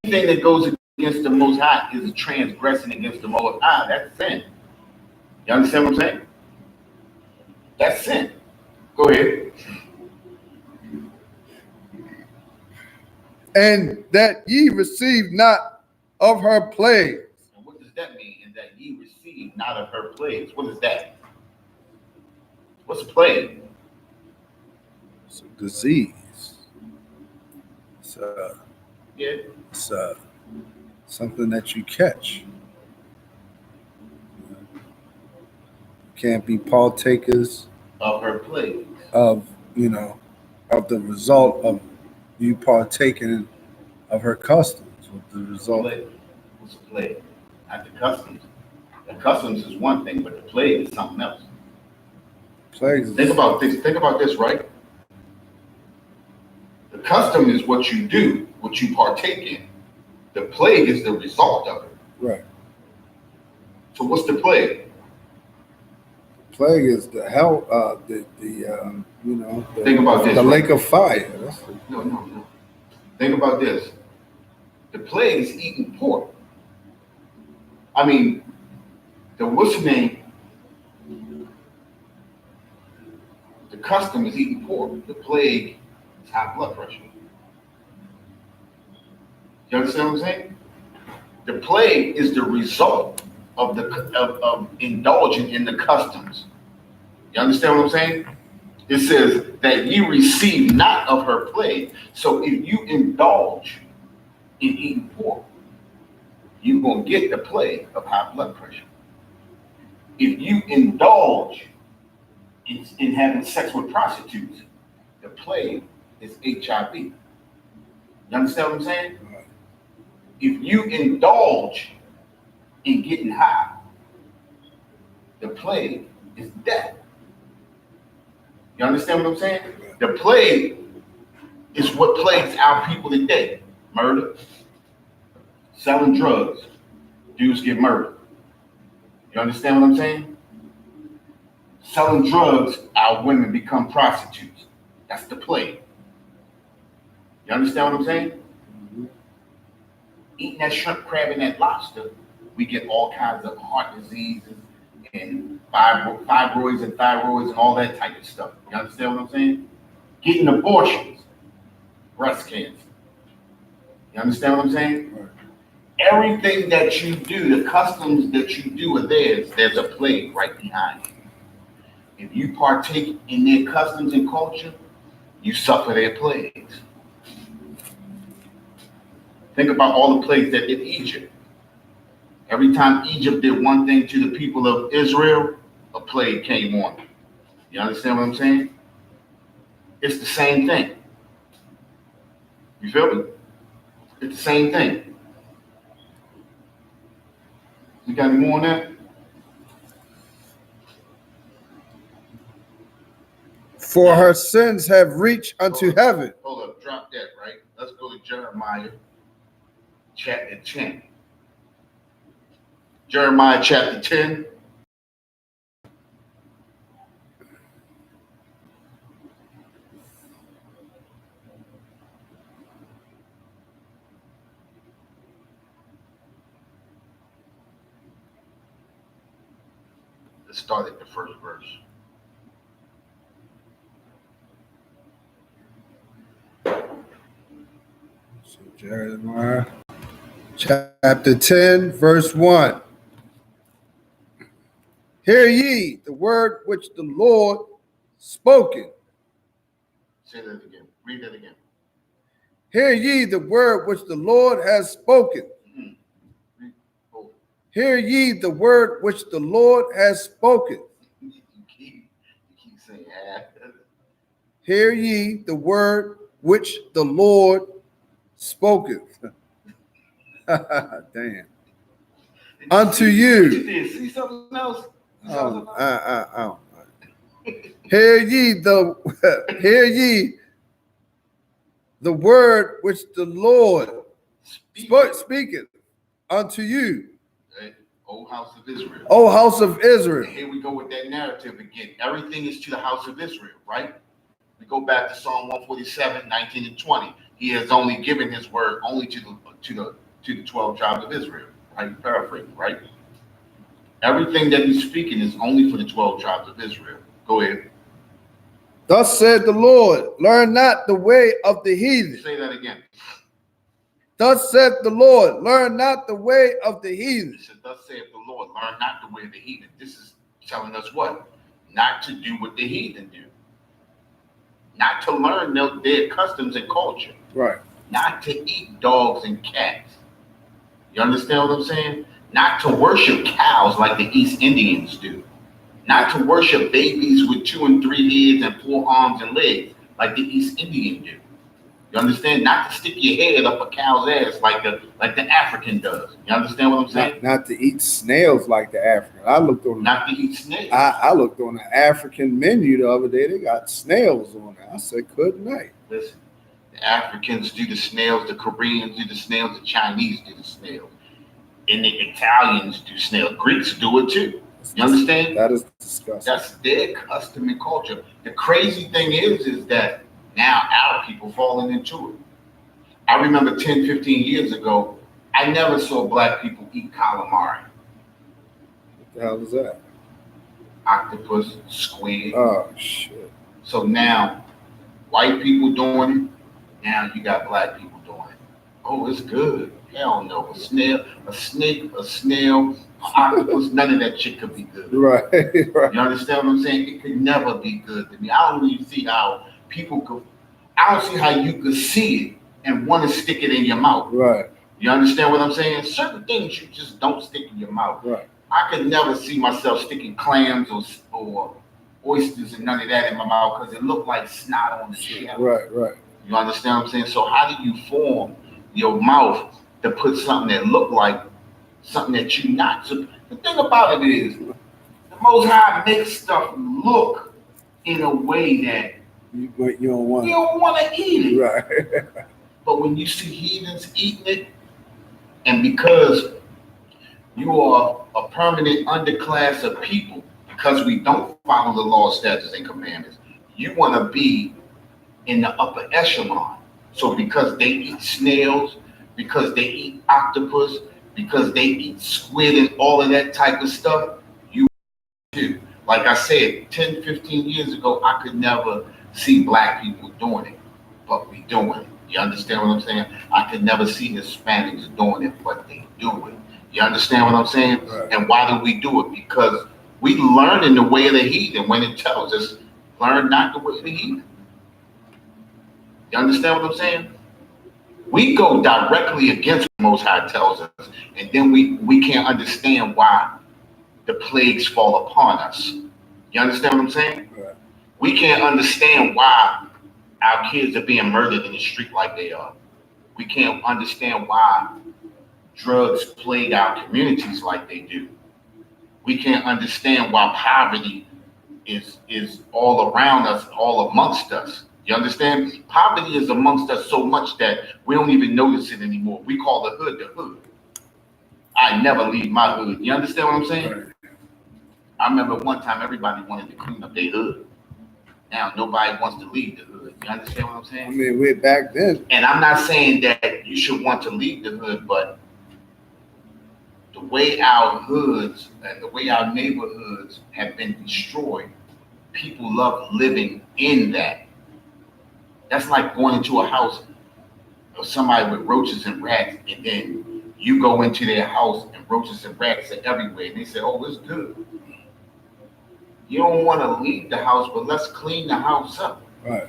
Anything that goes against the Most High is a transgression against the Most High. That's sin. You understand what I'm saying? That's sin. Go ahead. And that ye receive not of her plagues. And what does that mean? And that ye receive not of her plagues. What is that? What's a plague? It's a disease. Yeah. It's something that you catch. You can't be partakers Of her plagues. of the result of you partaking of her customs. With the result. What's a plague? Not the customs. The customs is one thing, but the plague is something else. Plagues. Think about this. Think about this, right? The custom is what you do, what you partake in. The plague is the result of it. Right. So what's the plague? Plague is the hell. Think about this. The right? lake of fire. No. Think about this. The plague is eating pork. I mean, what's the name? The custom is eating pork. The plague is high blood pressure. You understand what I'm saying? The plague is the result of of indulging in the customs. You understand what I'm saying? It says that ye receive not of her plague. So if you indulge in eating pork, you're going to get the plague of high blood pressure. If you indulge in having sex with prostitutes, the plague is HIV. You understand what I'm saying? If you indulge in getting high, the plague is death. You understand what I'm saying? The plague is what plagues our people today. Murder, selling drugs, dudes get murdered. You understand what I'm saying? Selling drugs, our women become prostitutes. That's the plague. You understand what I'm saying? Eating that shrimp, crab, and that lobster, we get all kinds of heart diseases and fibroids and thyroids and all that type of stuff. You understand what I'm saying? Getting abortions, breast cancer. You understand what I'm saying? Right. Everything that you do, the customs that you do are theirs. There's a plague right behind it. If you partake in their customs and culture, you suffer their plagues. Think about all the plagues that hit Egypt. Every time Egypt did one thing to the people of Israel, a plague came on them. You understand what I'm saying? It's the same thing. You feel me? It's the same thing. You got any more on that? For her sins have reached unto heaven. Hold up, drop that, right? Let's go to Jeremiah chapter 10. Jeremiah chapter 10. Let's start at the first verse. So Jeremiah chapter 10, verse 1. Hear ye the word which the Lord spoken. Say that again. Read that again. Hear ye the word which the Lord has spoken. Read. Oh, Hear ye the word which the Lord has spoken. you keep saying Hear ye the word which the Lord spoketh. Damn. Unto you. What you did? See something else? Hear ye the word which the Lord speaketh unto you. Right? O house of Israel. O house of Israel. And here we go with that narrative again. Everything is to the house of Israel, right? We go back to Psalm 147, 19 and 20. He has only given his word only to the 12 tribes of Israel, right? Paraphrasing, right? Everything that he's speaking is only for the 12 tribes of Israel. Go ahead. Thus said the Lord, learn not the way of the heathen. Say that again. Thus said the Lord, learn not the way of the heathen. It said, thus saith the Lord, learn not the way of the heathen. This is telling us what? Not to do what the heathen do. Not to learn their customs and culture. Right. Not to eat dogs and cats. You understand what I'm saying? Not to worship cows like the East Indians do. Not to worship babies with 2 and 3 heads and 4 arms and legs like the East Indian do. You understand? Not to stick your head up a cow's ass like the African does. You understand what I'm saying? Not to eat snails like the African. I looked on. Not to eat snails. I looked on the African menu the other day. They got snails on there. I said, good night. Listen, the Africans do the snails, the Koreans do the snails, the Chinese do the snails, and the Italians do snails. Greeks do it too. You understand? That is disgusting. That's their custom and culture. The crazy thing is that now our people falling into it. I remember 10, 15 years ago, I never saw black people eat calamari. What the hell is that? Octopus, squid. Oh, shit. So now, white people doing it. Now you got black people doing it. Oh, it's good. Hell no. A snail, a snake, a snail, an octopus, none of that shit could be good. Right, right. You understand what I'm saying? It could never be good to me. I don't even see how people could, I don't see how you could see it and want to stick it in your mouth. Right. You understand what I'm saying? Certain things you just don't stick in your mouth. Right. I could never see myself sticking clams or oysters and none of that in my mouth because it looked like snot on the shell. Right, right. You understand what I'm saying? So how do you form your mouth to put something that look like something that you're not? So the thing about it is, the Most High makes stuff look in a way that you don't want to eat it. Right. But when you see heathens eating it, and because you are a permanent underclass of people, because we don't follow the law, statutes, and commandments, you want to be in the upper echelon. So because they eat snails, because they eat octopus, because they eat squid and all of that type of stuff, you do. Like I said, 10, 15 years ago, I could never see black people doing it, but we doing it. You understand what I'm saying? I could never see Hispanics doing it, but they do it. You understand what I'm saying? Right. And why do we do it? Because we learn in the way of the heathen when it tells us, learn not the way of the heathen. You understand what I'm saying? We go directly against what the Most High tells us, and then we can't understand why the plagues fall upon us. You understand what I'm saying? Right. We can't understand why our kids are being murdered in the street like they are. We can't understand why drugs plague our communities like they do. We can't understand why poverty is all around us, all amongst us. You understand? Poverty is amongst us so much that we don't even notice it anymore. We call the hood. I never leave my hood. You understand what I'm saying? Right. I remember one time everybody wanted to clean up their hood. Now nobody wants to leave the hood. You understand what I'm saying? I mean, we're back then. And I'm not saying that you should want to leave the hood, but the way our hoods and the way our neighborhoods have been destroyed, people love living in that. That's like going into a house of somebody with roaches and rats, and then you go into their house and roaches and rats are everywhere, and they say, "Oh, it's good." You don't want to leave the house, but let's clean the house up. Right.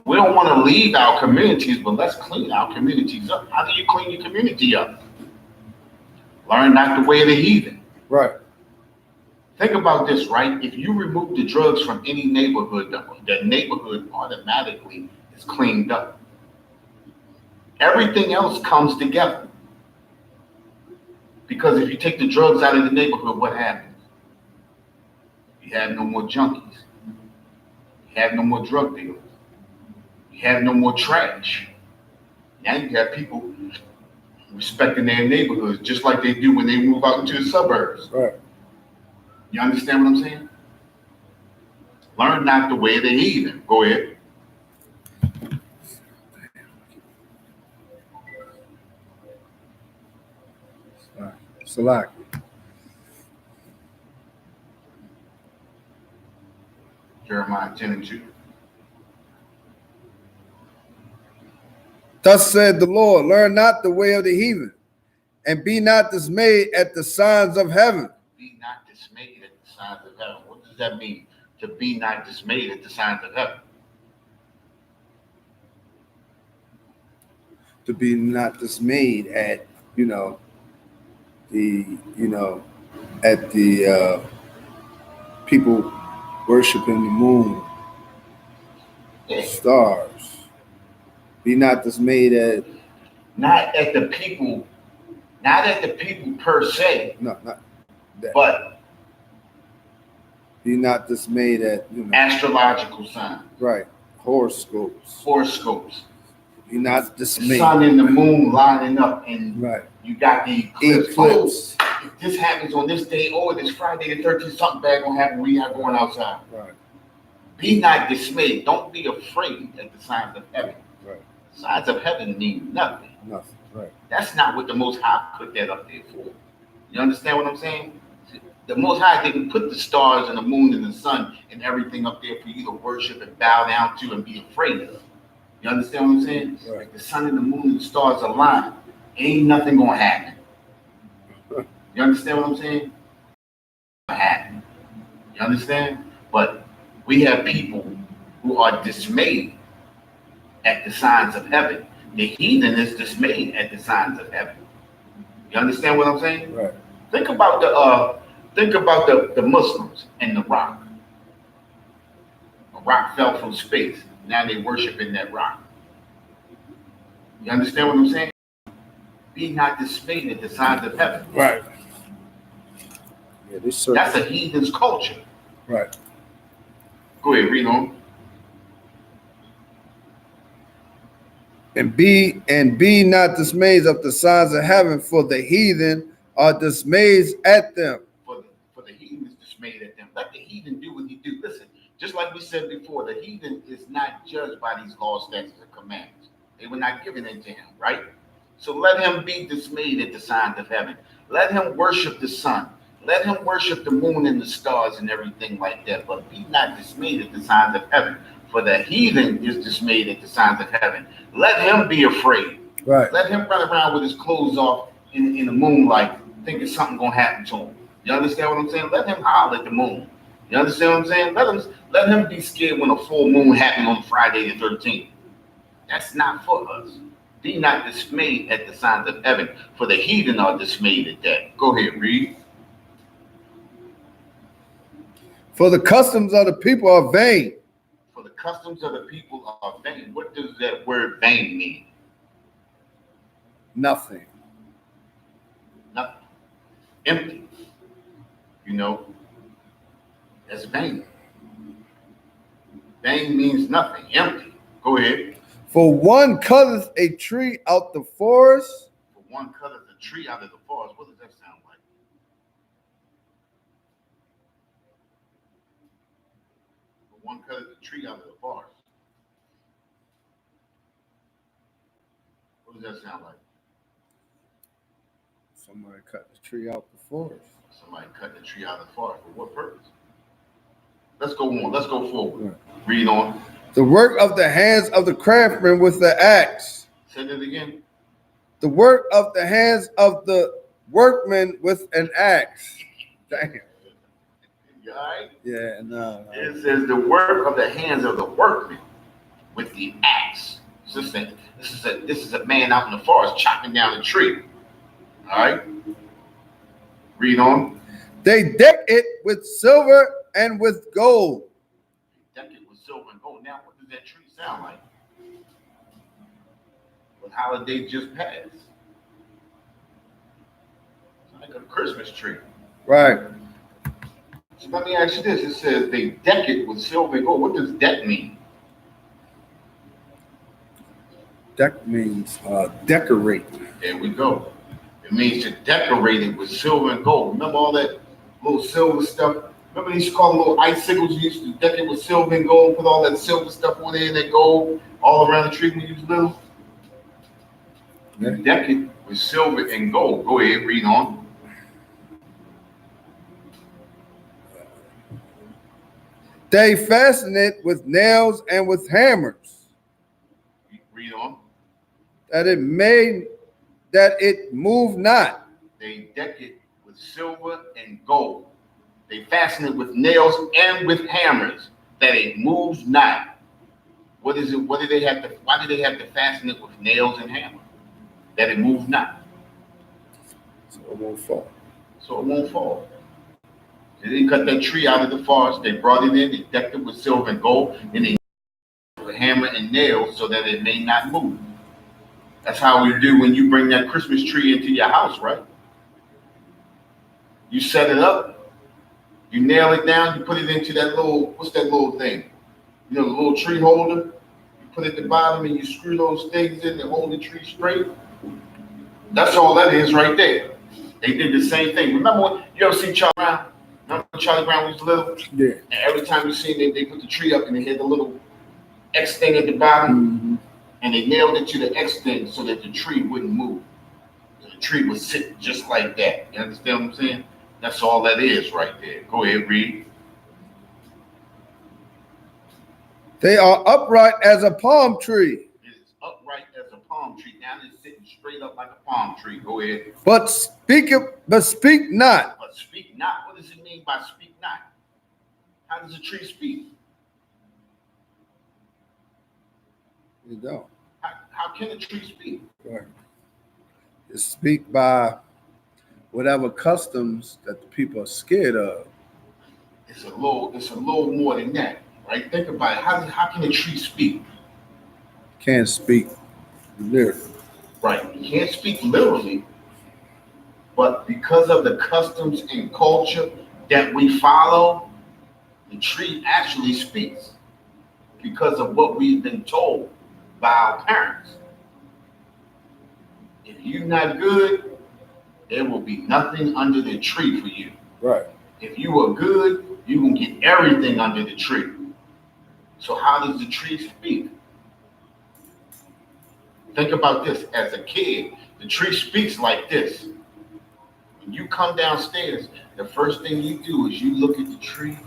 We don't want to leave our communities, but let's clean our communities up. How do you clean your community up? Learn not the way of the heathen. Right. Think about this, right? If you remove the drugs from any neighborhood, the neighborhood automatically is cleaned up. Everything else comes together. Because if you take the drugs out of the neighborhood, what happens? You have no more junkies. You have no more drug dealers. You have no more trash. Now you have people respecting their neighborhoods just like they do when they move out into the suburbs. Right. You understand what I'm saying? Learn not the way of the heathen. Go ahead. Salak. Jeremiah 10:2. Thus said the Lord, learn not the way of the heathen, and be not dismayed at the signs of heaven. Be not dismayed at the signs of heaven. What does that mean? To be not dismayed at the signs of heaven. To be not dismayed at, at the people worshiping the moon, Yeah. stars. Be not dismayed at. Not at the people, not at the people per se, No, not that. but Be not dismayed at, astrological signs, right, horoscopes. horoscopes, Be not the dismayed. sun and the moon lining up, and Right. you got the eclipse. Eclipse. Oh, if this happens on this day, or this Friday the 13th, something bad gonna happen. We are going outside. Right. Be not dismayed. Don't be afraid at the signs of heaven. Right. Signs of heaven mean nothing. Nothing. Right. That's not what the Most High put that up there for. You understand what I'm saying? The Most High didn't put the stars and the moon and the sun and everything up there for you to worship and bow down to and be afraid of. You understand what I'm saying? Right. Like the sun and the moon and the stars align, ain't nothing gonna happen. You understand what I'm saying? Happen. You understand? But we have people who are dismayed at the signs of heaven. The heathen is dismayed at the signs of heaven. You understand what I'm saying? Right. Think about the Muslims and the rock. A rock fell from space. Now they worship in that rock. You understand what I'm saying? Be not dismayed at the signs of heaven. Right. Yeah, That's a heathen's culture. Right. Go ahead, read on. And be not dismayed of the signs of heaven, for the heathen are dismayed at them. For the heathen is dismayed at them. Let the heathen do what he do. Listen, just like we said before, the heathen is not judged by these laws, statutes, and commandments. They were not given it to him, right? So let him be dismayed at the signs of heaven. Let him worship the sun. Let him worship the moon and the stars and everything like that. But be not dismayed at the signs of heaven. For the heathen is dismayed at the signs of heaven. Let him be afraid. Right. Let him run around with his clothes off in the moonlight, thinking something gonna happen to him. You understand what I'm saying? Let him holler at the moon. You understand what I'm saying? Let him be scared when a full moon happened on Friday the 13th. That's not for us. Be not dismayed at the signs of heaven, for the heathen are dismayed at that. Go ahead, read. For the customs of the people are vain. For the customs of the people are vain. What does that word vain mean? Nothing. Nothing. Empty. You know, that's vain. Vain means nothing. Empty. Go ahead. For one cutteth a tree out the forest. For one cutteth a tree out of the forest. What does that sound like? For one cutteth a tree out of the forest. What does that sound like? Somebody cut the tree out the forest. Somebody cut the tree out of the forest. For what purpose? Let's go on. Let's go forward. Right. Read on. The work of the hands of the craftsman with the axe. Say that again. The work of the hands of the workman with an axe. Damn. You all right? Yeah, no. It says the work of the hands of the workman with the axe. So this is a man out in the forest chopping down a tree. All right. Read on. They deck it with silver and with gold. Deck it with silver and gold. Now, what does that tree sound like? What holiday just passed? It's like a Christmas tree. Right. So let me ask you this. It says they deck it with silver and gold. What does deck mean? Deck means decorate. There we go. It means to decorate it with silver and gold. Remember all that little silver stuff? Remember they used to call them little icicles? You used to deck it with silver and gold, put all that silver stuff on there and that gold all around the tree when you was little? Yeah. Deck it with silver and gold. Go ahead, read on. They fasten it with nails and with hammers, Read on. that it move not. They deck it with silver and gold. They fasten it with nails and with hammers, that it moves not. What is it? What do they have to? Why do they have to fasten it with nails and hammers? That it moves not. So it won't fall. So it won't fall. They didn't cut that tree out of the forest. They brought it in. They decked it with silver and gold, and they with hammer and nails so that it may not move. That's how we do when you bring that Christmas tree into your house, right? You set it up, you nail it down, you put it into that little, what's that little thing? You know, the little tree holder. You put it at the bottom and you screw those things in to hold the tree straight. That's all that is right there. They did the same thing. Remember when you ever see Charlie Brown? Remember when Charlie Brown was little? Yeah. And every time you see them, they put the tree up and they had the little X thing at the bottom. Mm-hmm. And they nailed it to the X thing so that the tree wouldn't move. So the tree would sit just like that. You understand what I'm saying? That's all that is right there. Go ahead, read. They are upright as a palm tree. It is upright as a palm tree. Now it's sitting straight up like a palm tree. Go ahead. But speak not. But speak not. What does it mean by speak not? How does a tree speak? You don't. How can a tree speak? Right. You speak by whatever customs that the people are scared of. It's a little more than that, right? Think about it. How can a tree speak? Can't speak literally. Right. You can't speak literally, but because of the customs and culture that we follow, the tree actually speaks because of what we've been told by our parents. If you're not good, there will be nothing under the tree for you. Right. If you are good, you can get everything under the tree. So how does the tree speak? Think about this. As a kid, the tree speaks like this. When you come downstairs, the first thing you do is you look at the tree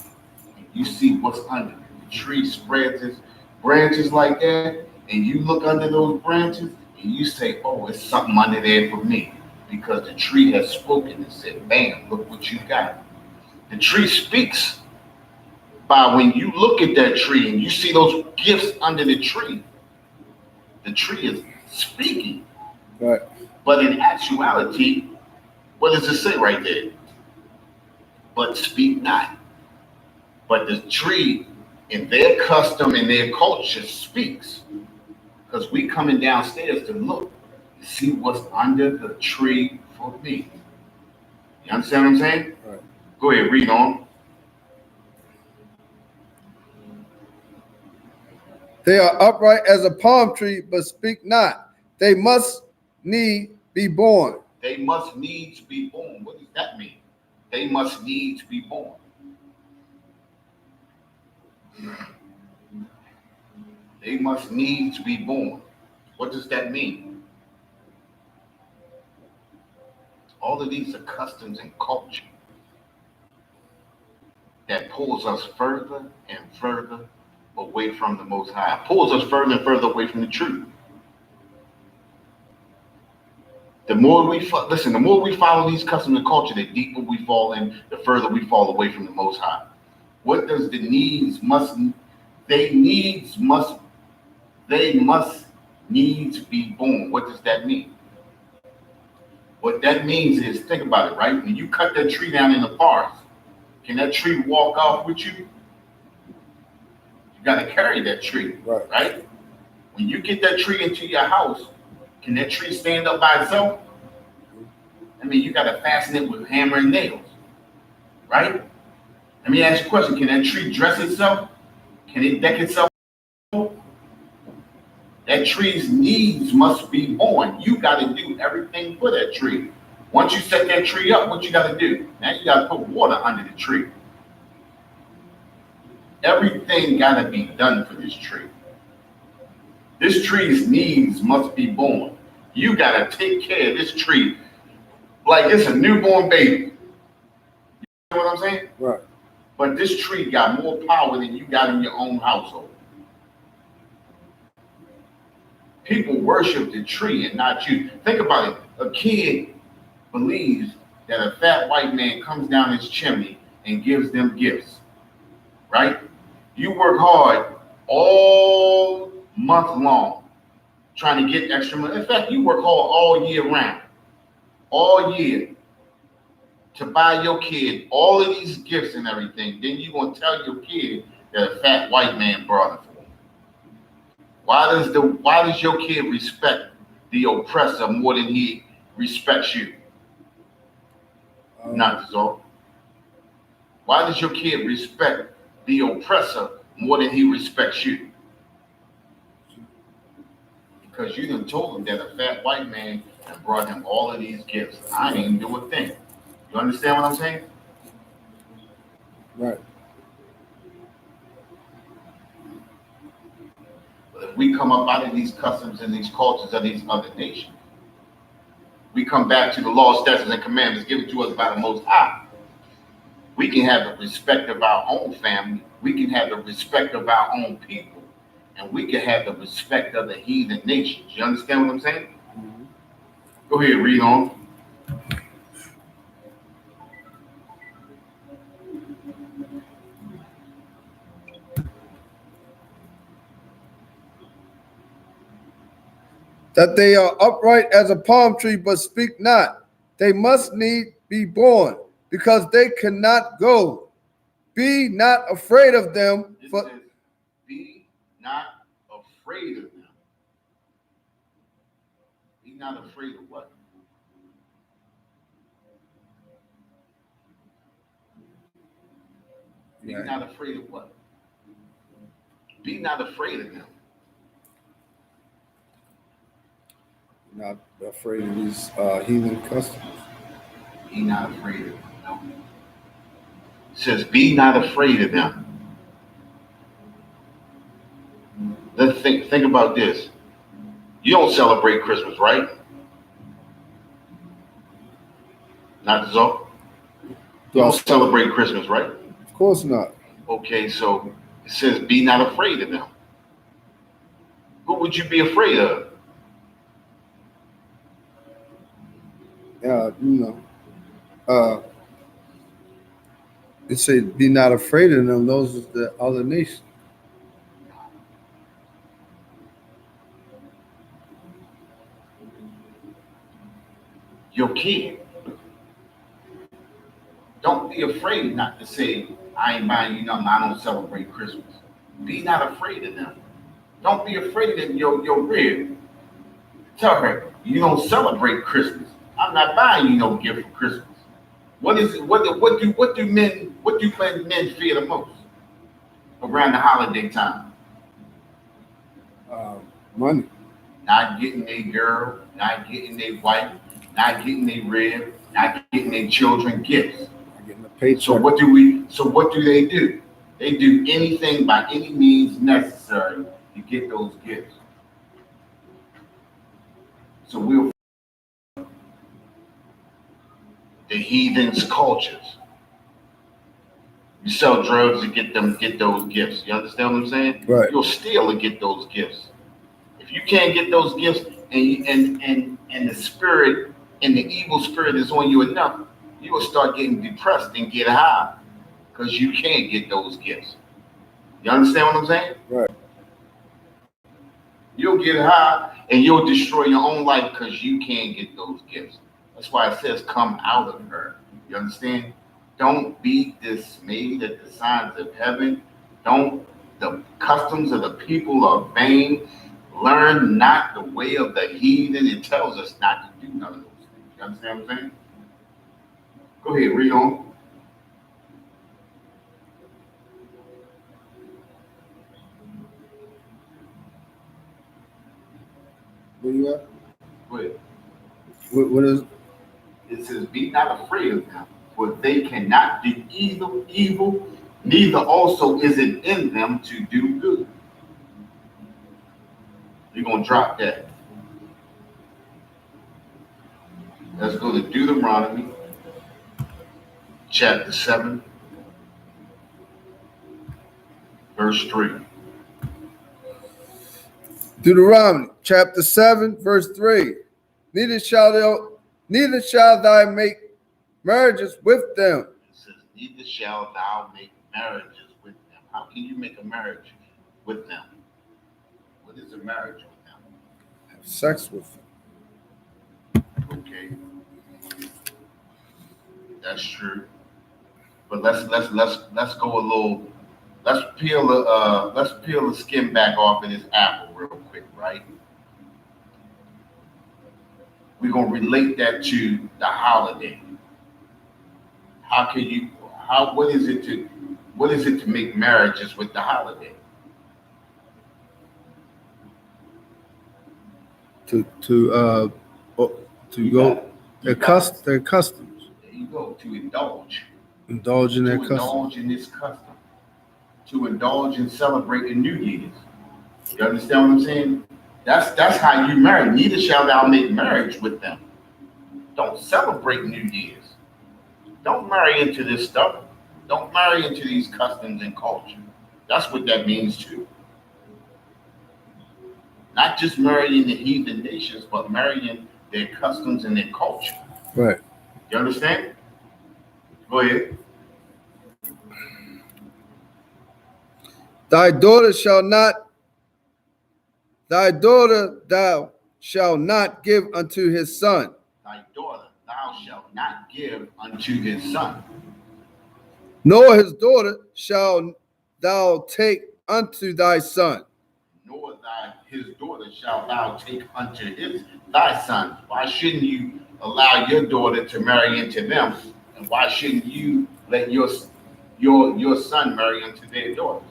and you see what's under it. The tree spreads its branches like that, and you look under those branches and you say, oh, it's something under there for me. Because the tree has spoken and said, bam, look what you got. The tree speaks by when you look at that tree and you see those gifts under the tree is speaking. Right. But in actuality, what does it say right there? But speak not. But the tree, in their custom and their culture, speaks. Because we coming downstairs to look to see what's under the tree for me. You understand what I'm saying? Right. Go ahead, read on. They are upright as a palm tree, but speak not. They must need be born. They must needs be born. What does that mean? They must needs be born. They must needs be born. What does that mean? All of these are customs and culture that pulls us further and further away from the Most High, pulls us further and further away from the truth. The more we the more we follow these customs and culture, the deeper we fall in, the further we fall away from the Most High. What does the they must needs be born? What does that mean? What that means is, think about it, right? When you cut that tree down in the forest, can that tree walk off with you? You got to carry that tree, right? When you get that tree into your house, can that tree stand up by itself? I mean, you got to fasten it with hammer and nails, right? Let me ask you a question. Can that tree dress itself? Can it deck itself? That tree's needs must be born. You got to do everything for that tree. Once you set that tree up, what you got to do? Now you got to put water under the tree. Everything got to be done for this tree. This tree's needs must be born. You got to take care of this tree like it's a newborn baby. You know what I'm saying? Right. But this tree got more power than you got in your own household. People worship the tree and not you. Think about it. A kid believes that a fat white man comes down his chimney and gives them gifts, right? You work hard all month long trying to get extra money. In fact, you work hard all year round, all year to buy your kid all of these gifts and everything. Then you're going to tell your kid that a fat white man brought it for him. Why does your kid respect the oppressor more than he respects you? Not so. Why does your kid respect the oppressor more than he respects you? Because you done told him that a fat white man and brought him all of these gifts. I ain't even do a thing. You understand what I'm saying? Right. But if we come up out of these customs and these cultures of these other nations, we come back to the law, statutes, and commandments given to us by the Most High, we can have the respect of our own family, we can have the respect of our own people, and we can have the respect of the heathen nations. You understand what I'm saying? Mm-hmm. Go ahead, read on. That they are upright as a palm tree, but speak not. They must need be born, because they cannot go. Be not afraid of them. It says, be not afraid of them. Be not afraid of what? Be not afraid of what? Be not afraid of them. Not afraid of these heathen customs. Be not afraid of them. It says, be not afraid of them. Let's think about this. You don't celebrate Christmas, right? Not so. You don't celebrate Christmas, right? Of course not. Okay, so it says, be not afraid of them. Who would you be afraid of? It says, be not afraid of them. Those are the other nations. Your kid. Don't be afraid not to say, I ain't buying you nothing, I don't celebrate Christmas. Be not afraid of them. Don't be afraid of your rib. Tell her, you don't celebrate Christmas. I'm not buying you no gift for Christmas. What is it? What do men fear the most around the holiday time? Money. Not getting a girl, not getting a wife, not getting a rib, not getting their children gifts. So what do they do? They do anything by any means necessary to get those gifts. So heathens' cultures. You sell drugs to get those gifts. You understand what I'm saying? Right. You'll steal to get those gifts. If you can't get those gifts and the spirit and the evil spirit is on you enough, you will start getting depressed and get high because you can't get those gifts. You understand what I'm saying? Right. You'll get high and you'll destroy your own life because you can't get those gifts. That's why it says, come out of her. You understand? Don't be dismayed at the signs of heaven. The customs of the people are vain. Learn not the way of the heathen. It tells us not to do none of those things. You understand what I'm saying? Go ahead, read on. Where you at? Go ahead. What is? It says, be not afraid of them, for they cannot do evil, neither also is it in them to do good. You're going to drop that. Let's go to Deuteronomy chapter 7, verse 3. Deuteronomy chapter 7, verse 3. Neither shall thou make marriages with them. It says, neither shall thou make marriages with them. How can you make a marriage with them? What is a marriage with them? Have sex with them. Okay, that's true. But let's go a little. Let's peel the skin back off of this apple real quick, right? We're gonna relate that to the holiday. What is it to make marriages with the holiday? To go their customs. There you go, to indulge. Indulge in their customs. Indulge in this custom. To indulge in celebrating New Year's. You understand what I'm saying? That's how you marry. Neither shall thou make marriage with them. Don't celebrate New Year's. Don't marry into this stuff. Don't marry into these customs and culture. That's what that means too. Not just marrying the heathen nations, but marrying their customs and their culture. Right. You understand? Go ahead. Thy daughter thou shalt not give unto his son. Thy daughter thou shalt not give unto his son. Nor his daughter shalt thou take unto thy son. Nor his daughter shalt thou take unto thy son. Why shouldn't you allow your daughter to marry into them? And why shouldn't you let your son marry into their daughters?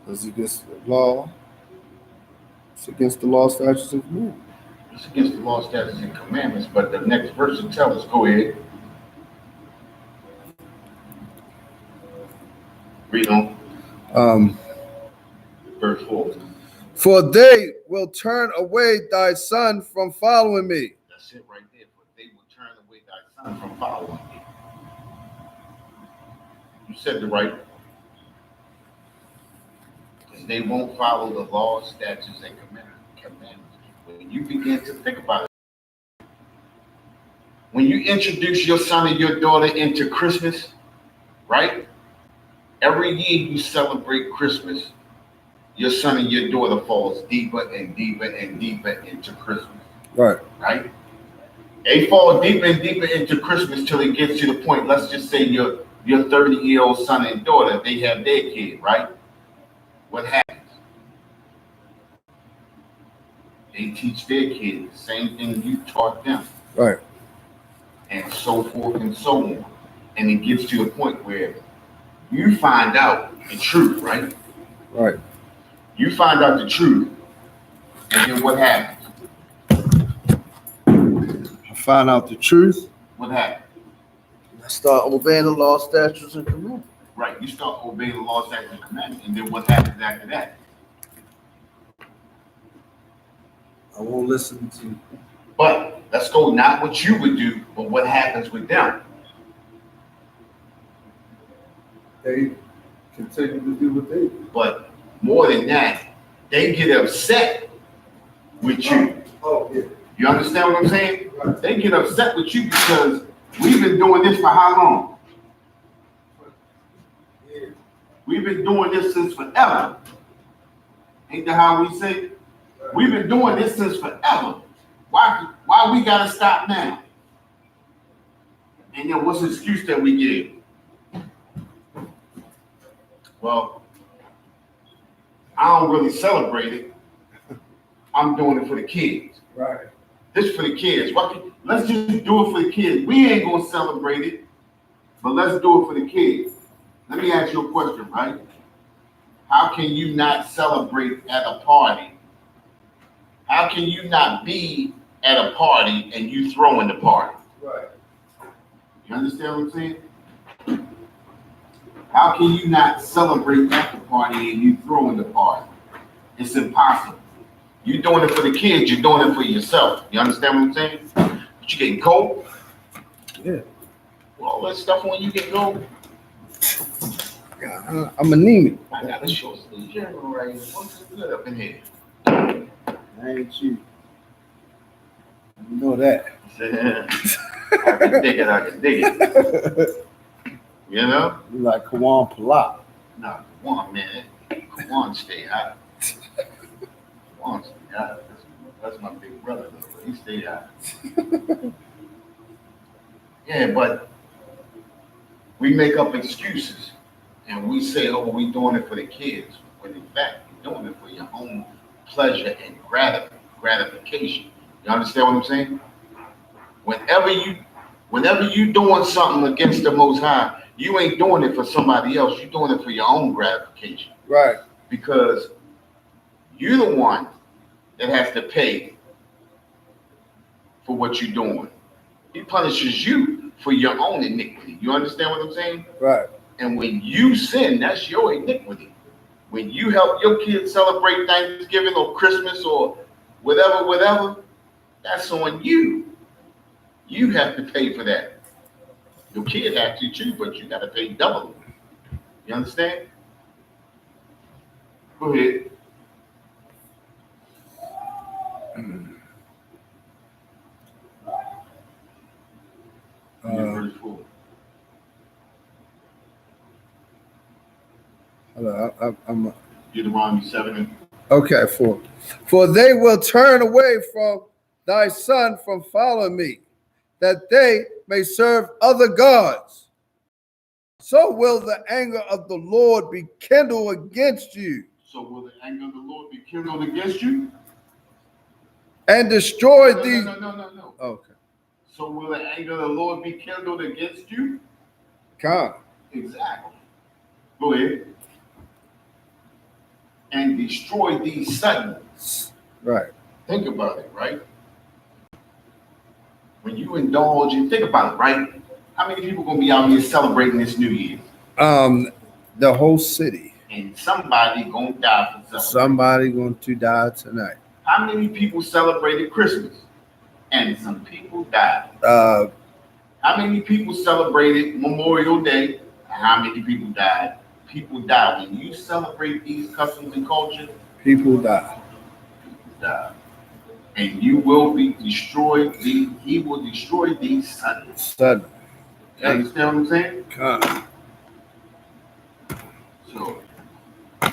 It's against the law. It's against the law, statutes, and commandments. It's against the law, statutes, and commandments. But the next verse will tell us. Go ahead. Read on. Verse 4. For they will turn away thy son from following me. That's it right there. For they will turn away thy son from following me. You said it right. Because they won't follow the law, statutes, and commandments. When you begin to think about it, when you introduce your son and your daughter into Christmas, right? Every year you celebrate Christmas, your son and your daughter falls deeper and deeper and deeper into Christmas. Right. Right? They fall deeper and deeper into Christmas till it gets to the point, let's just say your 30-year-old son and daughter, they have their kid, right? What happens? They teach their kids the same thing you taught them. Right. And so forth and so on. And it gets to a point where you find out the truth, right? Right. You find out the truth, and then what happens? I find out the truth. What happens? I start obeying the law, statutes, and commandments. Right, you start obeying the law, statutes, and commandments, and then what happens after that? I won't listen to. But Let's go not what you would do, but what happens with them. They continue to do what they do. But more than that, they get upset with you. Oh, yeah. You understand what I'm saying? Right. They get upset with you because we've been doing this for how long? Yeah. We've been doing this since forever. Ain't that how we say? Right. We've been doing this since forever. Why we gotta stop now? And then what's the excuse that we give? Well, I don't really celebrate it. I'm doing it for the kids. Right. This for the kids. Let's just do it for the kids. We ain't gonna celebrate it, but let's do it for the kids. Let me ask you a question, right? How can you not celebrate at a party? How can you not be at a party and you throwing the party? Right. You understand what I'm saying? How can you not celebrate at the party and you throwing the party? It's impossible. You're doing it for the kids, you're doing it for yourself. You understand what I'm saying? But you getting cold? Yeah. Well, all that stuff when you get cold. I'm anemic. I got a short sleeve jacket right here. What's good up in here? I ain't you. You know that. I can dig it. You know? You like Kawan Palak. No, come on, man. Come on, stay hot. Come on, stay hot. That's my big brother, though. He stay hot. Yeah, but we make up excuses and we say, oh, we doing it for the kids. When in fact, you're doing it for your own pleasure and gratification. You understand what I'm saying? Whenever you doing something against the Most High, you ain't doing it for somebody else. You're doing it for your own gratification. Right. Because you're the one that has to pay for what you're doing. He punishes you for your own iniquity. You understand what I'm saying? Right. And when you sin, that's your iniquity. When you help your kids celebrate Thanksgiving or Christmas or whatever, that's on you. You have to pay for that. Your kid has to too, but you got to pay double. You understand? Go ahead. Verse 4. I'm Deuteronomy 7. okay. For they will turn away from thy son from following me, that they may serve other gods. So will the anger of the Lord be kindled against you, So will the anger of the Lord be kindled against you? and destroy No, these. No. Okay. So will the anger of the Lord be kindled against you? Come. Exactly. Go ahead. And destroy these suddenly. Right. Think about it, right? When you indulge and think about it, right? How many people gonna be out here celebrating this New Year? The whole city. And somebody gonna die for something. Somebody going to die tonight. How many people celebrated Christmas? And some people died. How many people celebrated Memorial Day? And how many people died? People die. When you celebrate these customs and culture, People die. people die. And you will be destroyed. He will destroy these suddenly. Sudden. You understand what I'm saying? Come. So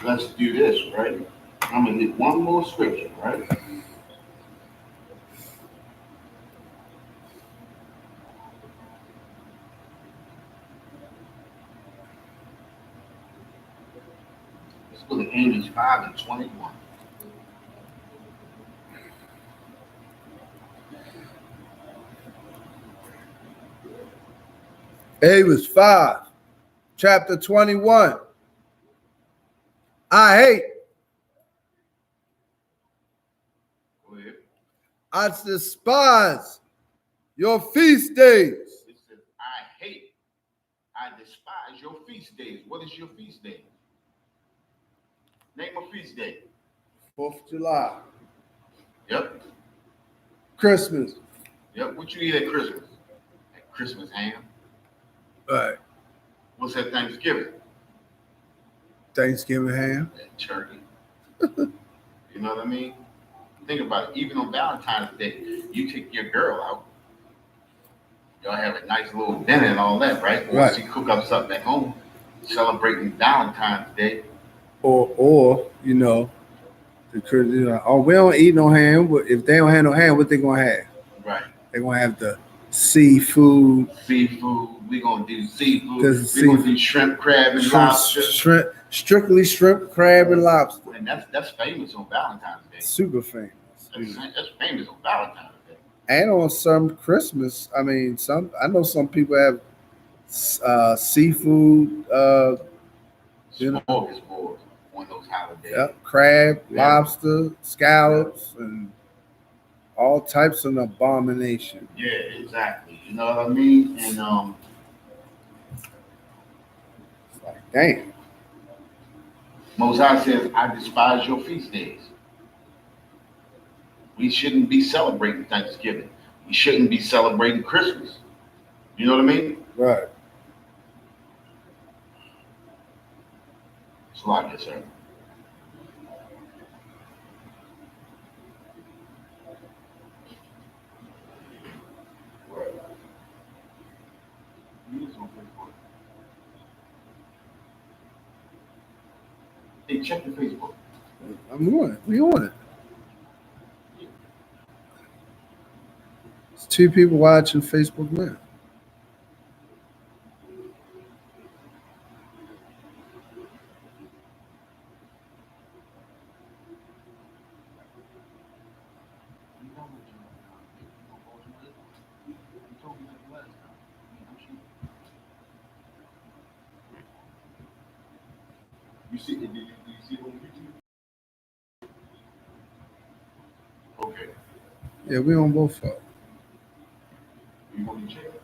let's do this, right? I'm gonna hit one more scripture, right? Let's go to Amos 5:21. Amos 5, chapter 21. I hate. Go ahead. I despise your feast days. It says, I despise your feast days. What is your feast day? Name a feast day. 4th of July, Yep. Christmas, Yep. What you eat at Christmas? At Christmas ham. Right. What's at Thanksgiving? Thanksgiving ham. At turkey. You know what I mean? Think about it. Even on Valentine's Day, you take your girl out. Y'all have a nice little dinner and all that, right? Or Right. she cook up something at home, celebrating Valentine's Day. Or oh, we don't eat no ham. If they don't have no ham, what they gonna have? Right. They gonna have the seafood. Seafood. We gonna do seafood. There's We gonna do shrimp, crab, and lobster. Strictly shrimp, crab, and lobster. And that's famous on Valentine's Day. Super famous. That's famous on Valentine's Day. And on some Christmas, I know some people have seafood. Smorgasbord on those holidays. Yep, crab, lobster, scallops, and all types of abomination. Yeah, exactly. You know what I mean? And it's like, damn. Most High says, "I despise your feast days." We shouldn't be celebrating Thanksgiving. We shouldn't be celebrating Christmas. You know what I mean? Right. It's a lot, yes, sir. Hey, check your Facebook. I'm on it. We on it. It's 2 people watching Facebook now. You see? Did you see it on YouTube? Okay. Yeah, we on both of them. You want to check it?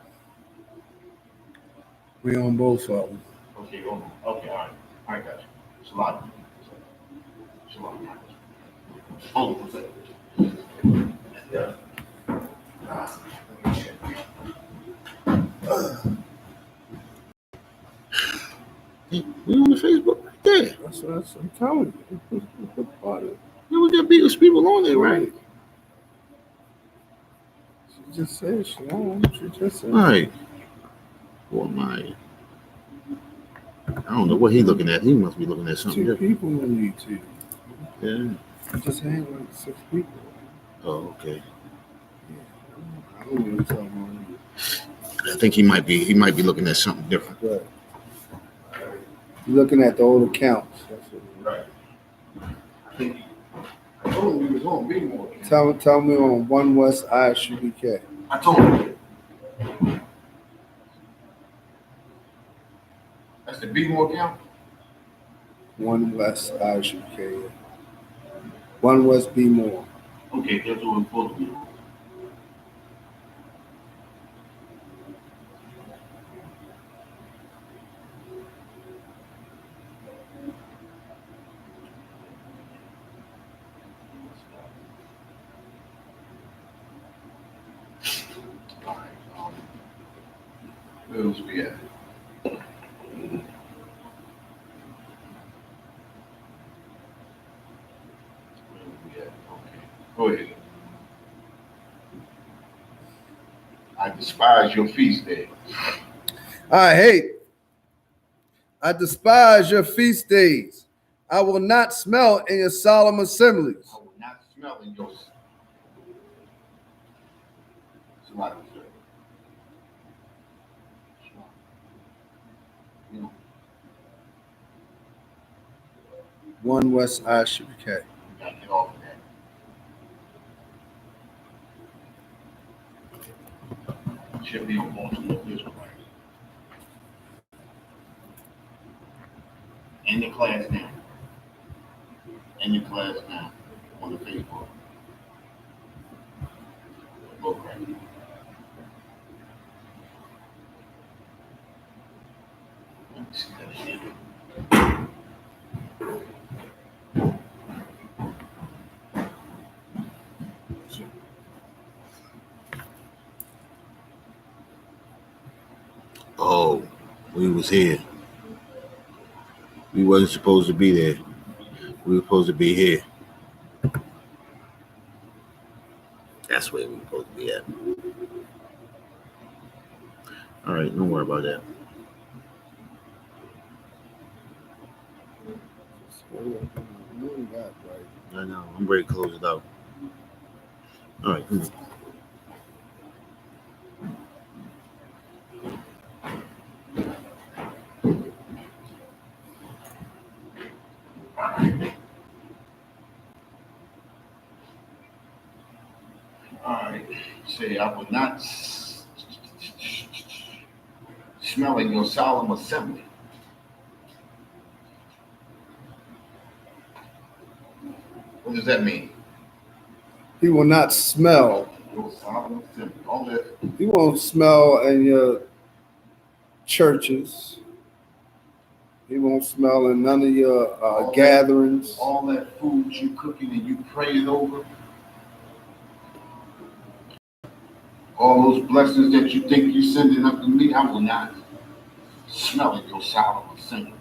We on both of them. Okay, hold on. Okay, all right. I got you. It's a lot. It's a lot. Hold on a second. Yeah. We on the Facebook right there. That's what I'm telling you. Yeah, we got biggest people on there, right? She just said she on. She just said. Right. What am I? I don't know what he's looking at. He must be looking at something 2 different. people on YouTube. Yeah. I just had like 6 people. Oh, okay. I don't know what's going on. I think he might be looking at something different. Right. You're looking at the old accounts. That's what Right. I told him we was on Bmore. Tell me on 1 West Isupk. I told him. That's the Bmore account? 1 West Isupk. 1 West Bmore. Okay, that's what we're supposed to be. Where else we at? Okay, go ahead. I despise your feast day. I despise your feast days. I will not smell in your solemn assemblies. I will not smell in your. It's a lot of stuff. You know, 1 West Isupk. we gotta get off of that. Should be on multiple Israelites. In the class now. In the class now. On the Facebook. Look right. Let me see that again. We was here. We wasn't supposed to be there. We were supposed to be here. That's where we were supposed to be at. All right, don't worry about that. I know. I'm ready to close it out. All right. All right. Say, I will not smell in your solemn assembly. What does that mean? He will not smell. Your solemn assembly. All that. He won't smell in your churches. He won't smell in none of your gatherings. All that food you cooking and you praying over. All those blessings that you think you're sending up to me, I will not smell in your solemn assembly.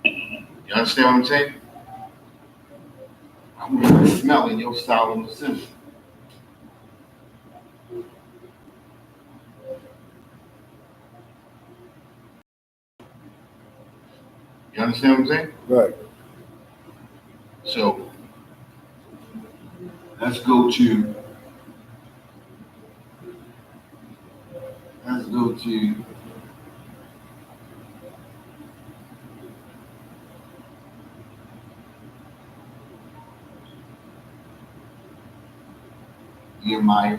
You understand what I'm saying? I will not smell in your solemn assembly. You understand what I'm saying? Right. So let's go to Nehemiah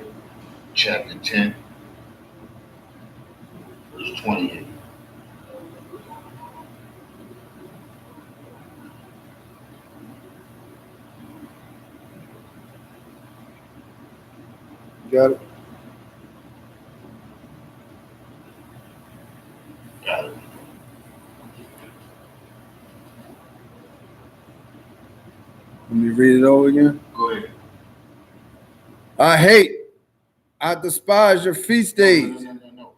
chapter 10, verse 28. Got it? Got it. Let me read it over again. Go ahead. I despise your feast days. No.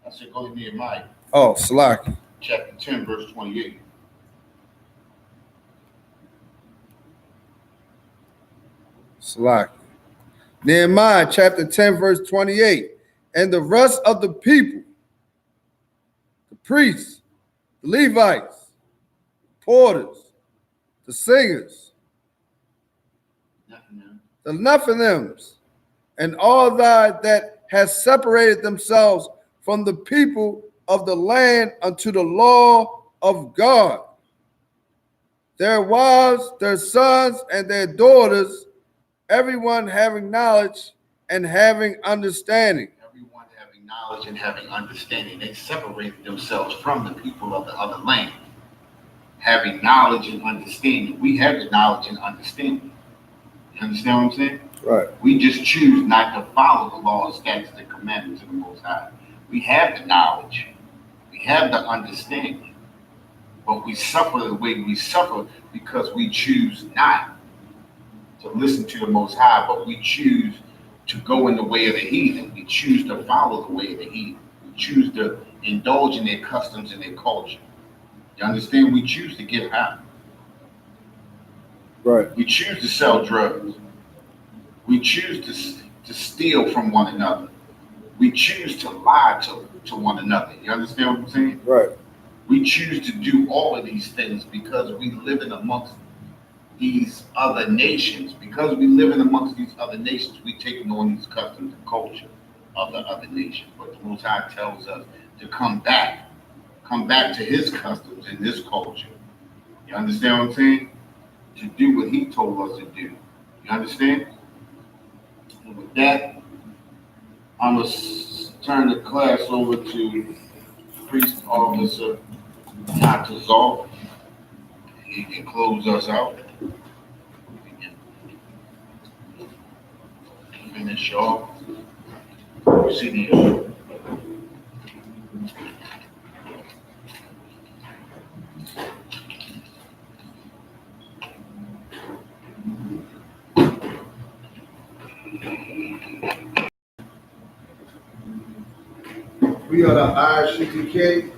I said go to Nehemiah. Oh, Salaki. Chapter 10, verse 28. Salaki. Nehemiah chapter 10, verse 28. And the rest of the people, the priests, the Levites, porters, the singers, the Nephilims, and all that has separated themselves from the people of the land unto the law of God. Their wives, their sons, and their daughters, everyone having knowledge and having understanding. Everyone having knowledge and having understanding. They separated themselves from the people of the other land. Having knowledge and understanding. We have the knowledge and understanding. You understand what I'm saying? Right. We just choose not to follow the laws, statutes, and commandments of the Most High. We have the knowledge. We have the understanding. But we suffer the way we suffer because we choose not to listen to the Most High, but we choose to go in the way of the heathen. We choose to follow the way of the heathen. We choose to indulge in their customs and their culture. You understand? We choose to get high. Right. We choose to sell drugs. We choose to steal from one another. We choose to lie to one another. You understand what I'm saying? Right. We choose to do all of these things because we live in amongst these other nations. Because we live in amongst these other nations, we taking on these customs and culture of the other nations. But the Most High tells us to come back to his customs and his culture. You understand what I'm saying? To do what he told us to do. You understand? And with that, I'm going to turn the class over to Priest Officer Natazal. He can close us out. We can finish off. Proceeding. We are the ISUPK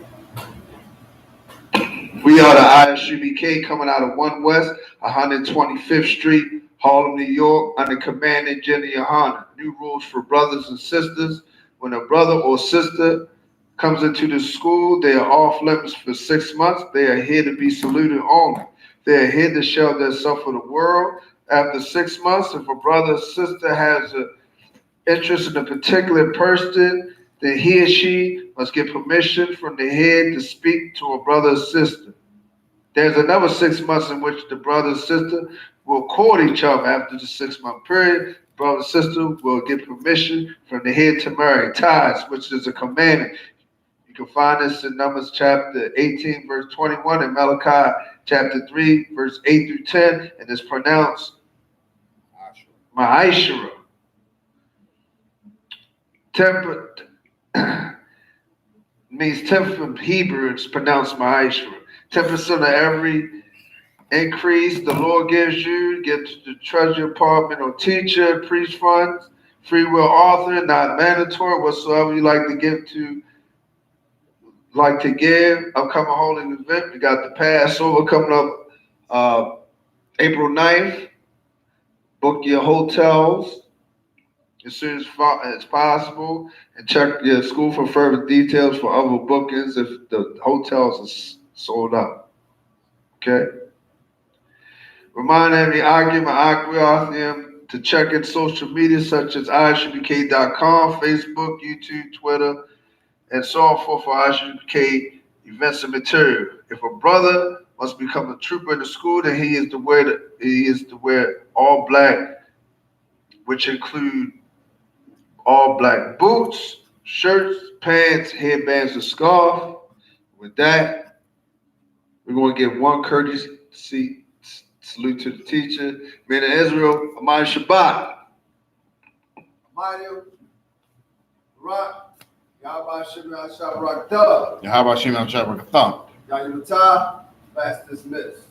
We are the Isupk coming out of 1 West, 125th Street, Harlem, New York, under Command and Jenny Yohana. New rules for brothers and sisters. When a brother or sister comes into the school, they are off limits for 6 months. They are here to be saluted only. They are here to show themselves for the world. After 6 months, if a brother or sister has an interest in a particular person, then he or she must get permission from the head to speak to a brother or sister. There's another 6 months in which the brother and sister will court each other. After the 6 month period, brother and sister will get permission from the head to marry. Tithes, which is a commandment. You can find this in Numbers chapter 18, verse 21, and Malachi chapter 3, verse 8 through 10, and it's pronounced Ma'ashera. Temperate means 10th from Hebrew, it's pronounced Ma'ashera. 10% of every increase the Lord gives you, get to the treasury department or teacher, priest funds, free will offering, not mandatory, whatsoever you like to give. Upcoming holy event, we got the Passover coming up April 9th. Book your hotels as soon as possible and check your school for further details for other bookings if the hotels are sold out. Okay? Remind every argument to check in social media such as isupk.com, Facebook, YouTube, Twitter, and so on for Isupk events and material. If a brother must become a trooper in the school, then he is to wear all black, which include all black boots, shirts, pants, headbands, and scarf. With that, we're going to give one courtesy salute to the teacher. Men of Israel, Amai Shabbat. Amai Rock. Yahweh Shemel Shabrak Dub. How about Shimon Shabbat? Yahweh Class dismissed.